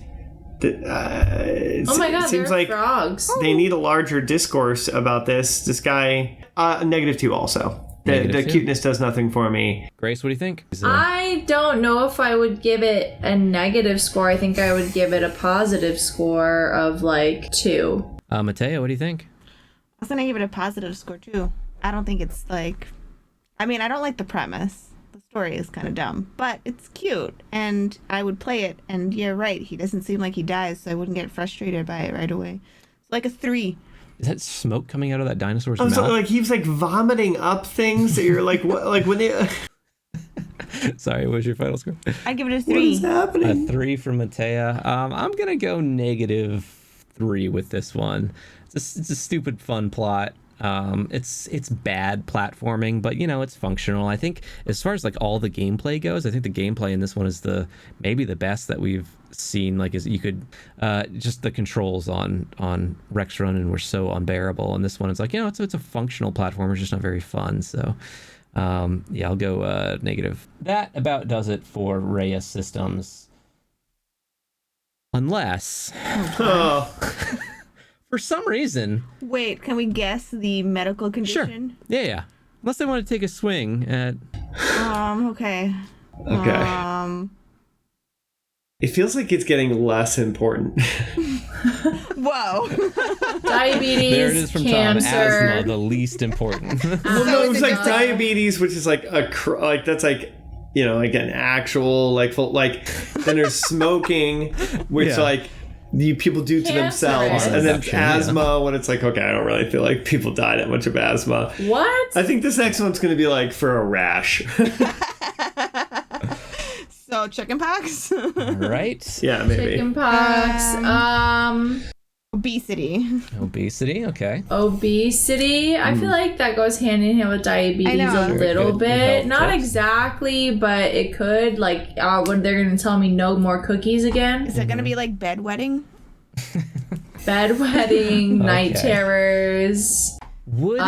Oh my god, it seems they're like frogs. they need a larger discourse about this. This guy, -2 also. The cuteness does nothing for me. Grace, what do you think? I don't know if I would give it a negative score. I think I would give it a positive score of like 2. Mateo, what do you think? I was gonna give it a positive score too. I don't think it's like, I mean, I don't like the premise. The story is kind of dumb, but it's cute, and I would play it. And you're right, he doesn't seem like he dies, so I wouldn't get frustrated by it right away. It's like a 3. Is that smoke coming out of that dinosaur's Oh, mouth? so, like he was like vomiting up things that you're like, what? Like when they. Sorry, what was your final score? I'd give it a What 3. is happening? A 3 for Matea. I'm gonna go -3 with this one. It's a stupid fun plot. It's bad platforming, but it's functional. I think as far as like all the gameplay goes, I think the gameplay in this one is maybe the best that we've seen like is you could just the controls on Rex Ronan were so unbearable, and this one is like, it's a functional platformer, it's just not very fun. So I'll go negative. That about does it for Raya Systems, unless for some reason. Wait, can we guess the medical condition? Sure. Yeah. Unless they want to take a swing at. Okay. Okay. It feels like it's getting less important. Whoa. Diabetes, There it is from cancer. Tom. Asthma, the least important. Well, no, So it was is like it diabetes, which is like that's like, like an actual like full, like then there's smoking, which Yeah. like people do to Cancer. themselves, and then Perception, yeah. asthma when it's like, okay, I don't really feel like people die that much of asthma. What? I think this next one's going to be like for a rash. So chickenpox? All right. Yeah, maybe. Chickenpox. Obesity. Obesity. Okay. Obesity. I feel like that goes hand in hand with diabetes I know. a Very little good. Good bit. health Not tips. exactly, but it could. Like when they're gonna tell me no more cookies again. Is it gonna be like bedwetting? Bedwetting, night Okay. terrors. Would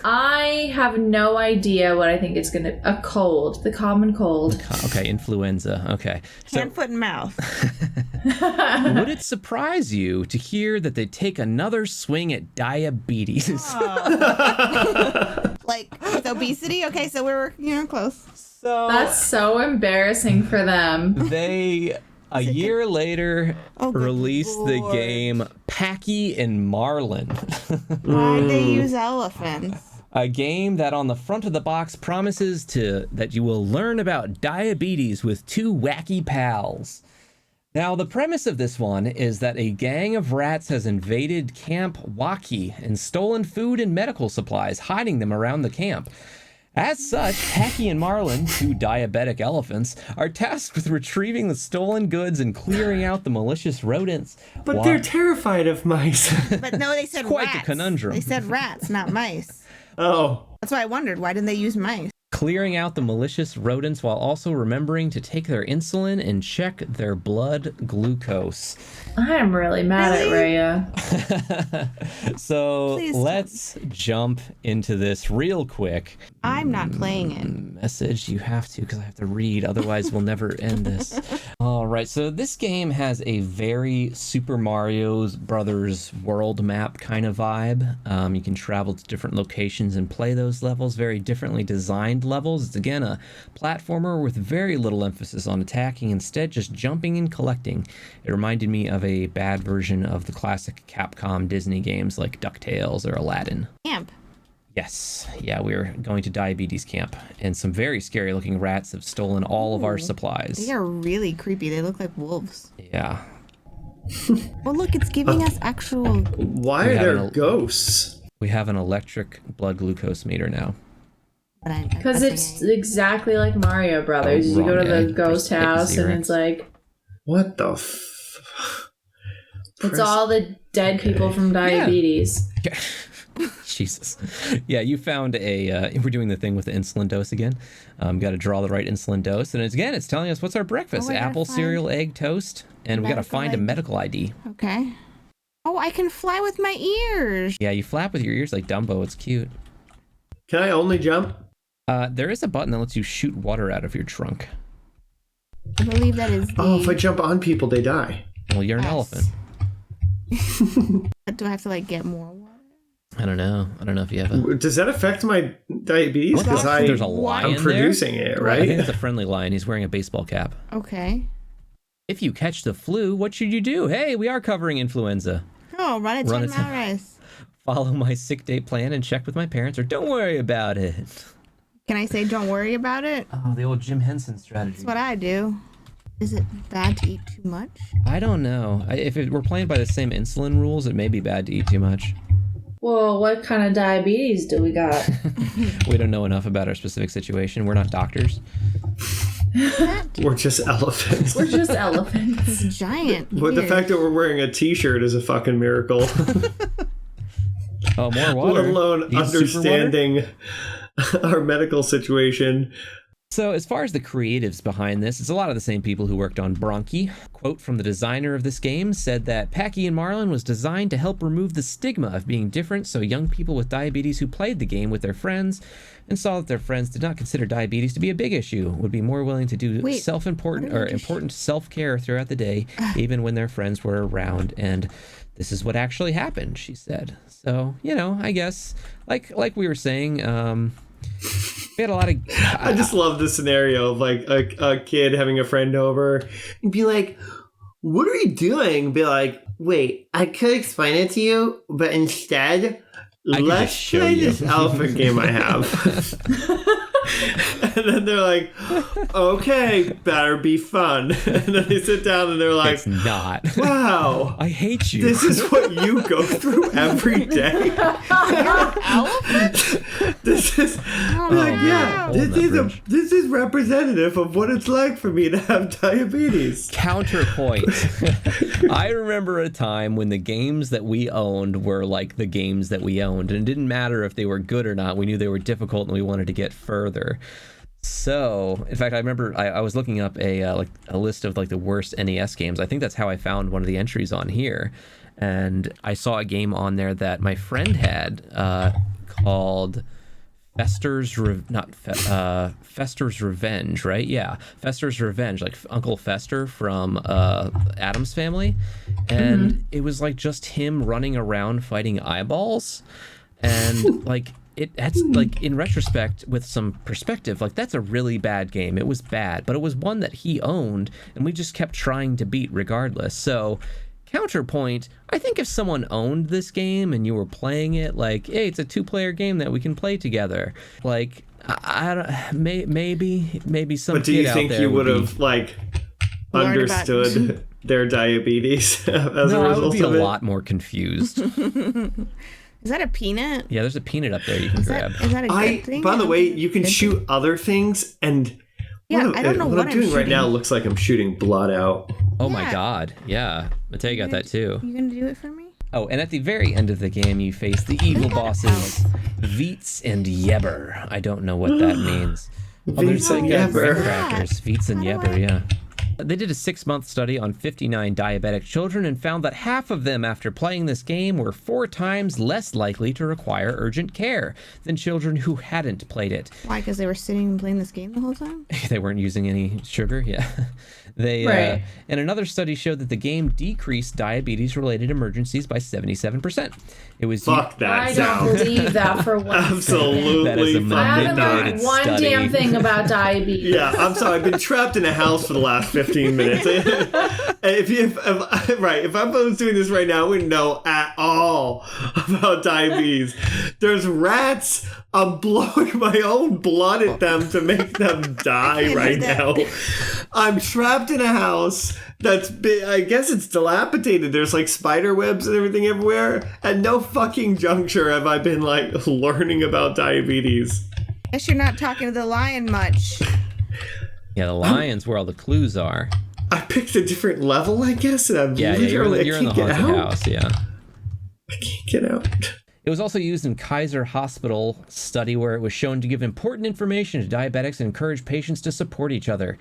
I have no idea what I think it's gonna. A cold, the common cold. okay, influenza. Okay. So Hand, foot, and mouth. would it surprise you to hear that they take another swing at diabetes? Like with obesity? Okay, so we're close. So That's so embarrassing for them. they a year later Oh, good released the Lord. game Packy and Marlon. Why'd they use elephants? A game that on the front of the box promises that you will learn about diabetes with two wacky pals. Now, the premise of this one is that a gang of rats has invaded Camp Waki and stolen food and medical supplies, hiding them around the camp. As such, Packy and Marlon, two diabetic elephants, are tasked with retrieving the stolen goods and clearing out the malicious rodents. But they're terrified of mice. But no, they said Quite the rats. conundrum. They said rats, not mice. Oh. That's why I wondered, why didn't they use mice? Clearing out the malicious rodents while also remembering to take their insulin and check their blood glucose. I'm really mad at Really? Raya. So Please let's jump into this real quick. I'm not playing it. Message, you have to, because I have to read, otherwise we'll never end this. All right, so this game has a very Super Mario Brothers world map kind of vibe. You can travel to different locations and play those levels, very differently designed levels. It's again a platformer with very little emphasis on attacking, instead just jumping and collecting. It reminded me of a bad version of the classic Capcom Disney games like DuckTales or Aladdin. Camp. Yes, yeah, we're going to diabetes camp, and some very scary looking rats have stolen all of our supplies. They are really creepy. They look like wolves. Yeah. Well, look, it's giving us actual... Why We are have there an- ghosts? We have an electric blood glucose meter now. Because it's exactly like Mario Brothers. You go to Wrong the egg. ghost Press house and X. it's like What the it's all the dead people from diabetes. Jesus. Yeah, you found we're doing the thing with the insulin dose again. Got to draw the right insulin dose. And it's telling us what's our breakfast. Oh, I gotta Apple, find cereal, egg, toast. And we got to medical find a ID. medical ID. Okay. Oh, I can fly with my ears. Yeah, you flap with your ears like Dumbo. It's cute. Can I only jump? There is a button that lets you shoot water out of your trunk. I believe that is the... Oh, if I jump on people, they die. Well, you're an Yes. elephant. But do I have to, like, get more water? I don't know. I don't know if you have a... Does that affect my diabetes? What the Because fuck? There's a lion I'm there? producing it, I think right? it's a friendly lion. He's wearing a baseball cap. Okay. If you catch the flu, what should you do? Hey, we are covering influenza. Oh, run a Run 10 a mile race. Follow my sick day plan and check with my parents, or don't worry about it. Can I say don't worry about it? Oh, the old Jim Henson strategy. That's what I do. Is it bad to eat too much? I don't know. If we're playing by the same insulin rules, it may be bad to eat too much. Well, what kind of diabetes do we got? We don't know enough about our specific situation. We're not doctors. We're just elephants. We're just elephants. It's giant. But the ears. fact that we're wearing a t-shirt is a fucking miracle. Oh, more water. Let alone You need super water? understanding our medical situation. So as far as the creatives behind this, it's a lot of the same people who worked on Bronkie. Quote from the designer of this game said that Packy and Marlon was designed to help remove the stigma of being different, so young people with diabetes who played the game with their friends and saw that their friends did not consider diabetes to be a big issue would be more willing to do important self-care throughout the day, even when their friends were around. And this is what actually happened, she said. So, I guess like we were saying, we had a lot of... I just love the scenario of like a kid having a friend over and be like, what are you doing? Be like, wait, I could explain it to you, but instead, let's play this elephant game I have. And then they're like, okay, better be fun. And then they sit down and they're like, it's not. Wow. I hate you. This is what you go through every day. This is this is representative of what it's like for me to have diabetes. Counterpoint. I remember a time when the games that we owned were like the games that we owned, and it didn't matter if they were good or not. We knew they were difficult and we wanted to get further. So, in fact, I remember I was looking up a list of like the worst NES games. I think that's how I found one of the entries on here, and I saw a game on there that my friend had called Fester's Revenge, right? Yeah, Fester's Revenge, like Uncle Fester from Addams Family, and it was like just him running around fighting eyeballs, and like. It's like, in retrospect, with some perspective, like that's a really bad game. It was bad, but it was one that he owned, and we just kept trying to beat regardless. So, counterpoint, I think if someone owned this game and you were playing it, like, hey, it's a 2-player game that we can play together. Like, I don't, maybe some. But do you kid think out there you would have like understood their diabetes as a result of it? I would be a lot more confused. Is that a peanut? Yeah, there's a peanut up there you can grab. Is that a good thing? By the way, you can shoot other things, and I don't know what I'm doing right now looks like I'm shooting blood out. Oh my god, yeah. Mateo got that too. You gonna do it for me? Oh, and at the very end of the game, you face the evil bosses, Veets and Yeber. I don't know what that means. Veets and Yeber. Crackers. Veets and Yeber, yeah. They did a 6-month study on 59 diabetic children and found that half of them, after playing this game, were 4 times less likely to require urgent care than children who hadn't played it. Why? Because they were sitting and playing this game the whole time? They weren't using any sugar, yeah. And another study showed that the game decreased diabetes-related emergencies by 77%. It was Fuck that I sound. don't believe that for one Absolutely. That is a I haven't learned one study. damn thing about diabetes. Yeah, I'm sorry. I've been trapped in a house for the last 15 minutes. if I was doing this right now, I wouldn't know at all about diabetes. There's rats. I'm blowing my own blood at them to make them die right now. I'm trapped in a house that's big. I guess it's dilapidated. There's like spider webs and everything everywhere. At no fucking juncture have I been like learning about diabetes. Guess you're not talking to the lion much. Yeah, the lion's where all the clues are. I picked a different level, I guess, and I'm You're in the haunted house, yeah. I can't get out. It was also used in Kaiser Hospital study where it was shown to give important information to diabetics and encourage patients to support each other.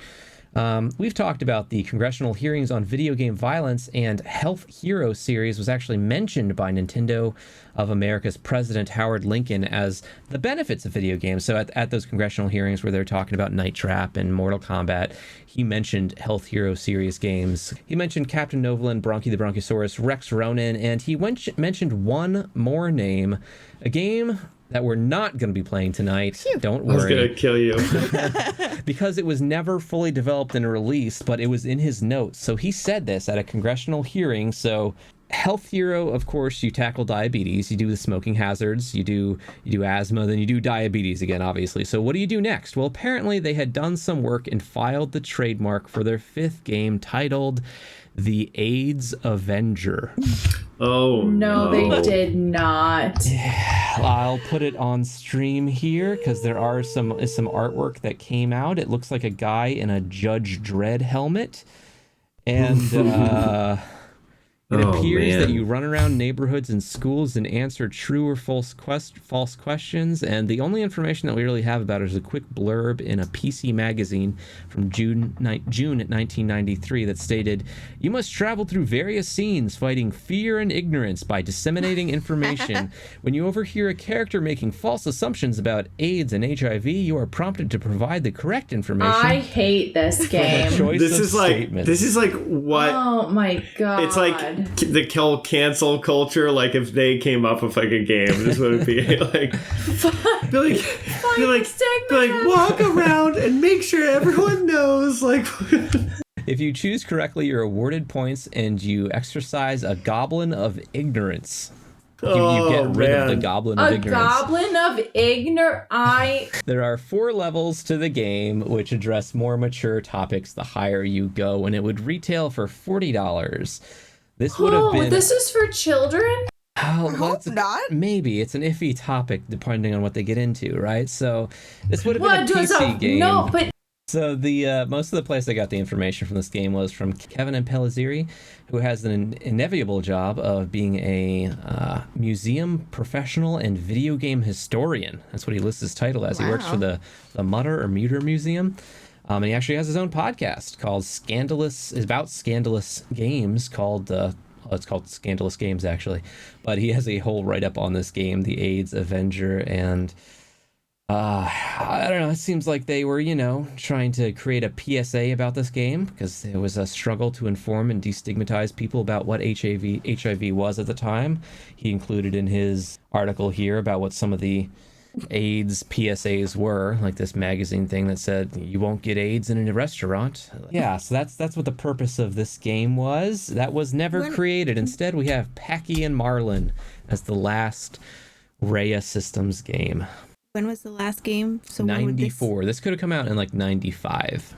We've talked about the congressional hearings on video game violence, and Health Hero series was actually mentioned by Nintendo of America's President Howard Lincoln as the benefits of video games. So at those congressional hearings where they're talking about Night Trap and Mortal Kombat, he mentioned Health Hero series games. He mentioned Captain Novolin, Bronkie the Bronchiasaurus, Rex Ronan, and he mentioned one more name, a game that we're not going to be playing tonight. Phew. Don't worry. I was going to kill you. Because it was never fully developed and released, but it was in his notes. So he said this at a congressional hearing. So Health Hero, of course, you tackle diabetes, you do the smoking hazards, you do asthma, then you do diabetes again, obviously. So what do you do next? Well, apparently they had done some work and filed the trademark for their 5th game titled The AIDS Avenger. Oh, no, they did not. I'll put it on stream here because there are some artwork that came out. It looks like a guy in a Judge Dredd helmet. And It Oh, appears that man. you run around neighborhoods and schools and answer true or false questions, and the only information that we really have about it is a quick blurb in a PC magazine from June 1993 that stated, "You must travel through various scenes fighting fear and ignorance by disseminating information. When you overhear a character making false assumptions about AIDS and HIV, you are prompted to provide the correct information." I hate this from a game. choice This of is like statements. this is like what Oh my god. it's like the cancel culture. Like if they came up with like a game, this would be like be like walk around and make sure everyone knows. Like If you choose correctly, you're awarded points and you exercise a goblin of ignorance. You get rid of the goblin of a ignorance. goblin of ignorance. There are 4 levels to the game, which address more mature topics the higher you go, and it would retail for $40. This would have been... This is for children? Oh, I hope not. Maybe. It's an iffy topic depending on what they get into, right? So this would have been a What? PC game. No, but So the most of the place I got the information from this game was from Kevin and Pellizzeri, who has an inevitable job of being a museum professional and video game historian. That's what he lists his title as. He works for the Mutter or Muter Museum. And he actually has his own podcast called Scandalous Games called... it's called Scandalous Games, actually. But he has a whole write-up on this game, the AIDS Avenger, and... I don't know, it seems like they were, trying to create a PSA about this game because there was a struggle to inform and destigmatize people about what HIV was at the time. He included in his article here about what some of the AIDS PSAs were, like this magazine thing that said, you won't get AIDS in a restaurant. Yeah, so that's what the purpose of this game was. That was never created. Instead, we have Packy and Marlon as the last Raya Systems game. When was the last game? So 94. This could have come out in like 95.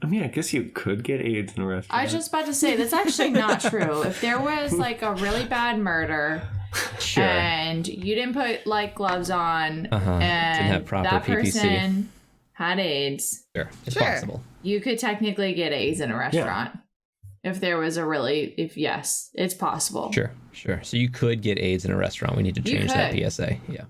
I mean, I guess you could get AIDS in a restaurant. I was just about to say, that's actually not true. If there was like a really bad murder Sure. and you didn't put like gloves on Didn't and have proper that PPC. person had AIDS, Sure. It's Sure. possible. you could technically get AIDS in a restaurant. If there was yes, it's possible. Sure. So you could get AIDS in a restaurant. We need to change that could. PSA. Yeah.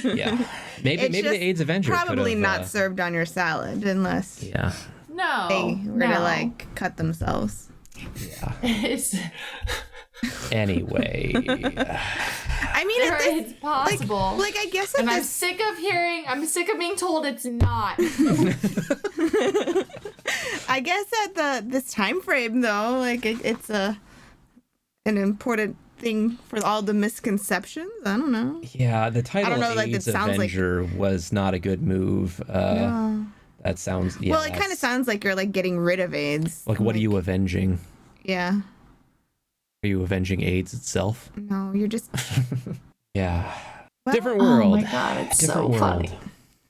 Yeah. Maybe It's the just AIDS Avenger probably could have, not served on your salad unless Yeah. No. they were no. to like cut themselves. Yeah. It's, Anyway. I mean, it's possible. like I guess and at I'm this, sick of being told it's not. I guess at this time frame though, like it's an important thing for all the misconceptions. I don't know. Yeah, the title I don't know, like, AIDS it sounds like- Avenger was not a good move. No. That sounds... Yeah, Well, it kind of sounds like you're like getting rid of AIDS. Like, what are you avenging? Yeah. Are you avenging AIDS itself? No, you're just. Yeah. Well, Different world. Oh my god, it's Different so world. funny.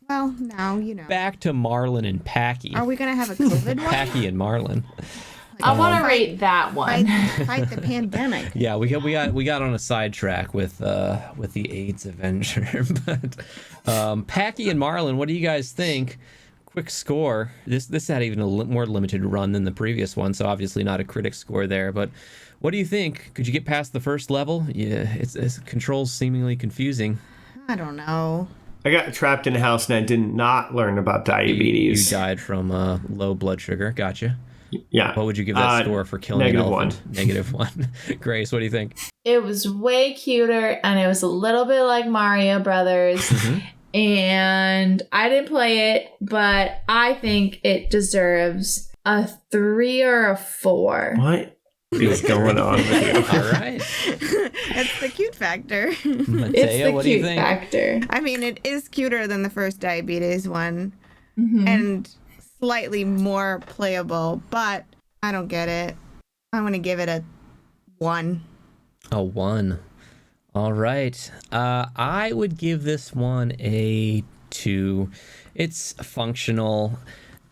Well, now you know. Back to Marlon and Packy. Are we gonna have a COVID one? Packy and Marlon. I want to rate that one. Fight the pandemic. Yeah, we got on a sidetrack with the AIDS Avenger, but Packy and Marlon, what do you guys think? Quick score. This had even a more limited run than the previous one, so obviously not a critic score there. But what do you think? Could you get past the first level? Yeah, it's controls seemingly confusing. I don't know. I got trapped in a house and I did not learn about diabetes. You died from low blood sugar. Gotcha. Yeah. What would you give that score for killing an elephant? -1. Grace, what do you think? It was way cuter and it was a little bit like Mario Brothers. Mm-hmm. And I didn't play it, but I think it deserves a 3 or a 4. What is going on with you? All right. It's the cute factor. Mateo, It's the what do you cute think? factor. I mean, it is cuter than the first diabetes one, Mhm. and slightly more playable. But I don't get it. I'm gonna give it a 1. A 1. All right. I would give this one a 2. It's functional.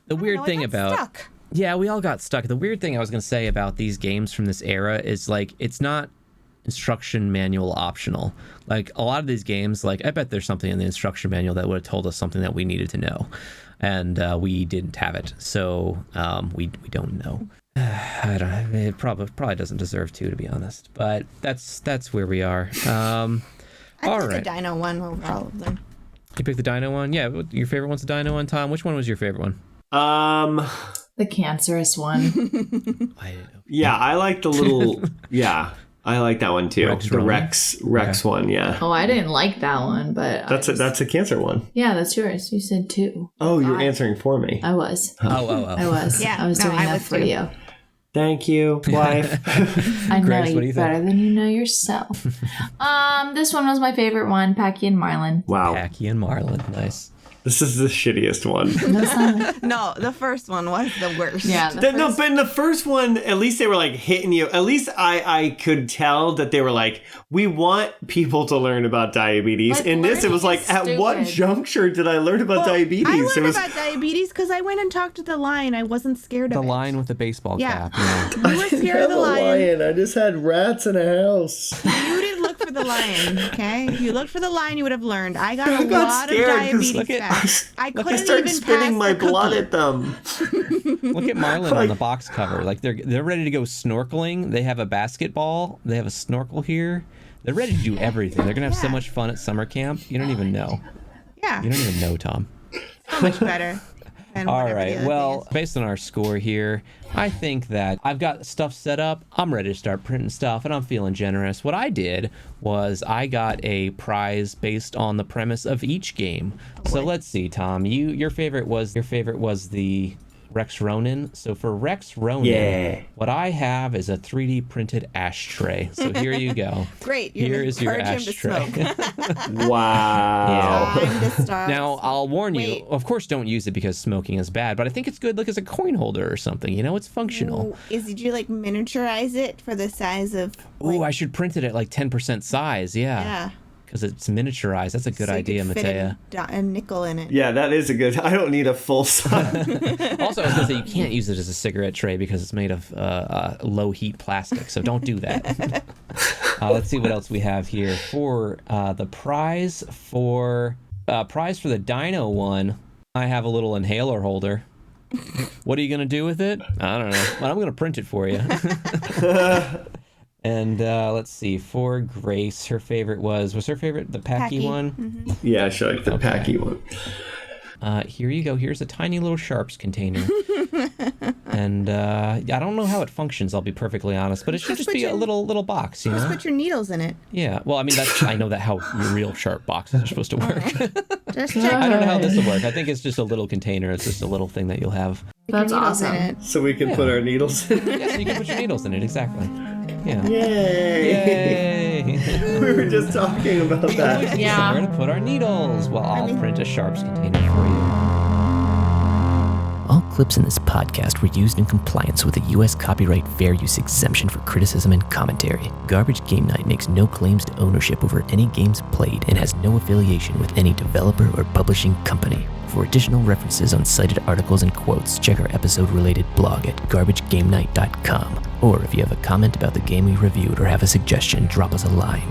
The weird Oh, thing it got about stuck. Yeah, we all got stuck. The weird thing I was going to say about these games from this era is like it's not instruction manual optional. Like a lot of these games, like I bet there's something in the instruction manual that would have told us something that we needed to know, and we didn't have it, so we don't know. I don't know. It probably doesn't deserve 2, to be honest. But that's where we are. I All pick right. the dino one over all of them. You picked the dino one? Yeah, your favorite one's the dino one, Tom. Which one was your favorite one? The cancerous one. I didn't know. Yeah, I like the little. Yeah, I like that one too. Rex the Ronan? Rex one. Yeah, Oh, I didn't like that one, but that's a cancer one. Yeah, that's yours. You said 2. Oh, you're answering for me. I was. Oh. I was. Yeah, I was no, doing I that was for too. you. Thank you, wife. I know Grace, what do you you better think? than you know yourself. This one was my favorite one, Packy and Marlon. Wow, Packy and Marlon. Nice. this is the shittiest one. That's not, No, the first one was the worst. yeah. No, but in the first one, at least they were like hitting you. At least I could tell that they were like, we want people to learn about diabetes. Like, in this, it was learning like, is at what stupid. juncture did I learn about diabetes? I It learned was about diabetes because I went and talked to the lion. I wasn't scared The of it. line with the baseball Yeah. cap. You were scared of the lion. I just had rats in a house. You didn't look for the lion, okay? If you looked for the lion, you would have learned. I got a got lot of scared 'cause diabetes look at- facts. I I couldn't started even spitting pass my the blood cookie. at them. Look at Marlon on the box cover. Like they're ready to go snorkeling. They have a basketball. They have a snorkel here. They're ready to do everything. They're gonna have so Yeah. much fun at summer camp. You don't even know. Yeah, You don't even know, Tom. so much better. than All whatever the right. other Well, thing is. based on our score here, I think that I've got stuff set up. I'm ready to start printing stuff, and I'm feeling generous. What I did was I got a prize based on the premise of each game. So let's see, Tom. Your favorite was the Rex Ronan. So for Rex Ronan, Yeah. what I have is a 3D printed ashtray. So here you go. Great. You're Here gonna is your encourage him to ashtray. smoke. Wow. Time to start. Now, I'll warn you, Wait. of course, don't use it because smoking is bad, but I think it's good, like, as a coin holder or something. You know, it's functional. Did you like miniaturize it for the size of? Ooh, I should print it at like 10% size. Yeah. Yeah. Because it's miniaturized. That's a good So you idea, could fit Matea. a nickel in it. Yeah, that is a good. I don't need a full size. Also, I was going to say you can't use it as a cigarette tray because it's made of low heat plastic. So don't do that. Let's see what else we have here for the prize for the Dino one. I have a little inhaler holder. What are you going to do with it? I don't know. Well, I'm going to print it for you. And let's see. For Grace, her favorite was her favorite the Packy one? Mm-hmm. Yeah, she liked the Packy one. Here you go. Here's a tiny little Sharps container. And I don't know how it functions, I'll be perfectly honest, but it should just be a little box, you Just know? put your needles in it. Yeah. Well, I mean, I know that how real Sharp boxes are supposed to work. Just check. I don't know how this will work. I think it's just a little container. It's just a little thing that you'll have. Put your That's needles awesome. in it. So we can put our needles in. Yeah, so you can put your needles in it. Exactly. Yeah. Yay! Yay. We were just talking about that. Yeah. Somewhere to put our needles. Well, I'll print a Sharps container for you. All clips in this podcast were used in compliance with the U.S. Copyright Fair Use Exemption for criticism and commentary. Garbage Game Night makes no claims to ownership over any games played and has no affiliation with any developer or publishing company. For additional references on cited articles and quotes, check our episode-related blog at garbagegamenight.com. Or if you have a comment about the game we reviewed or have a suggestion, drop us a line.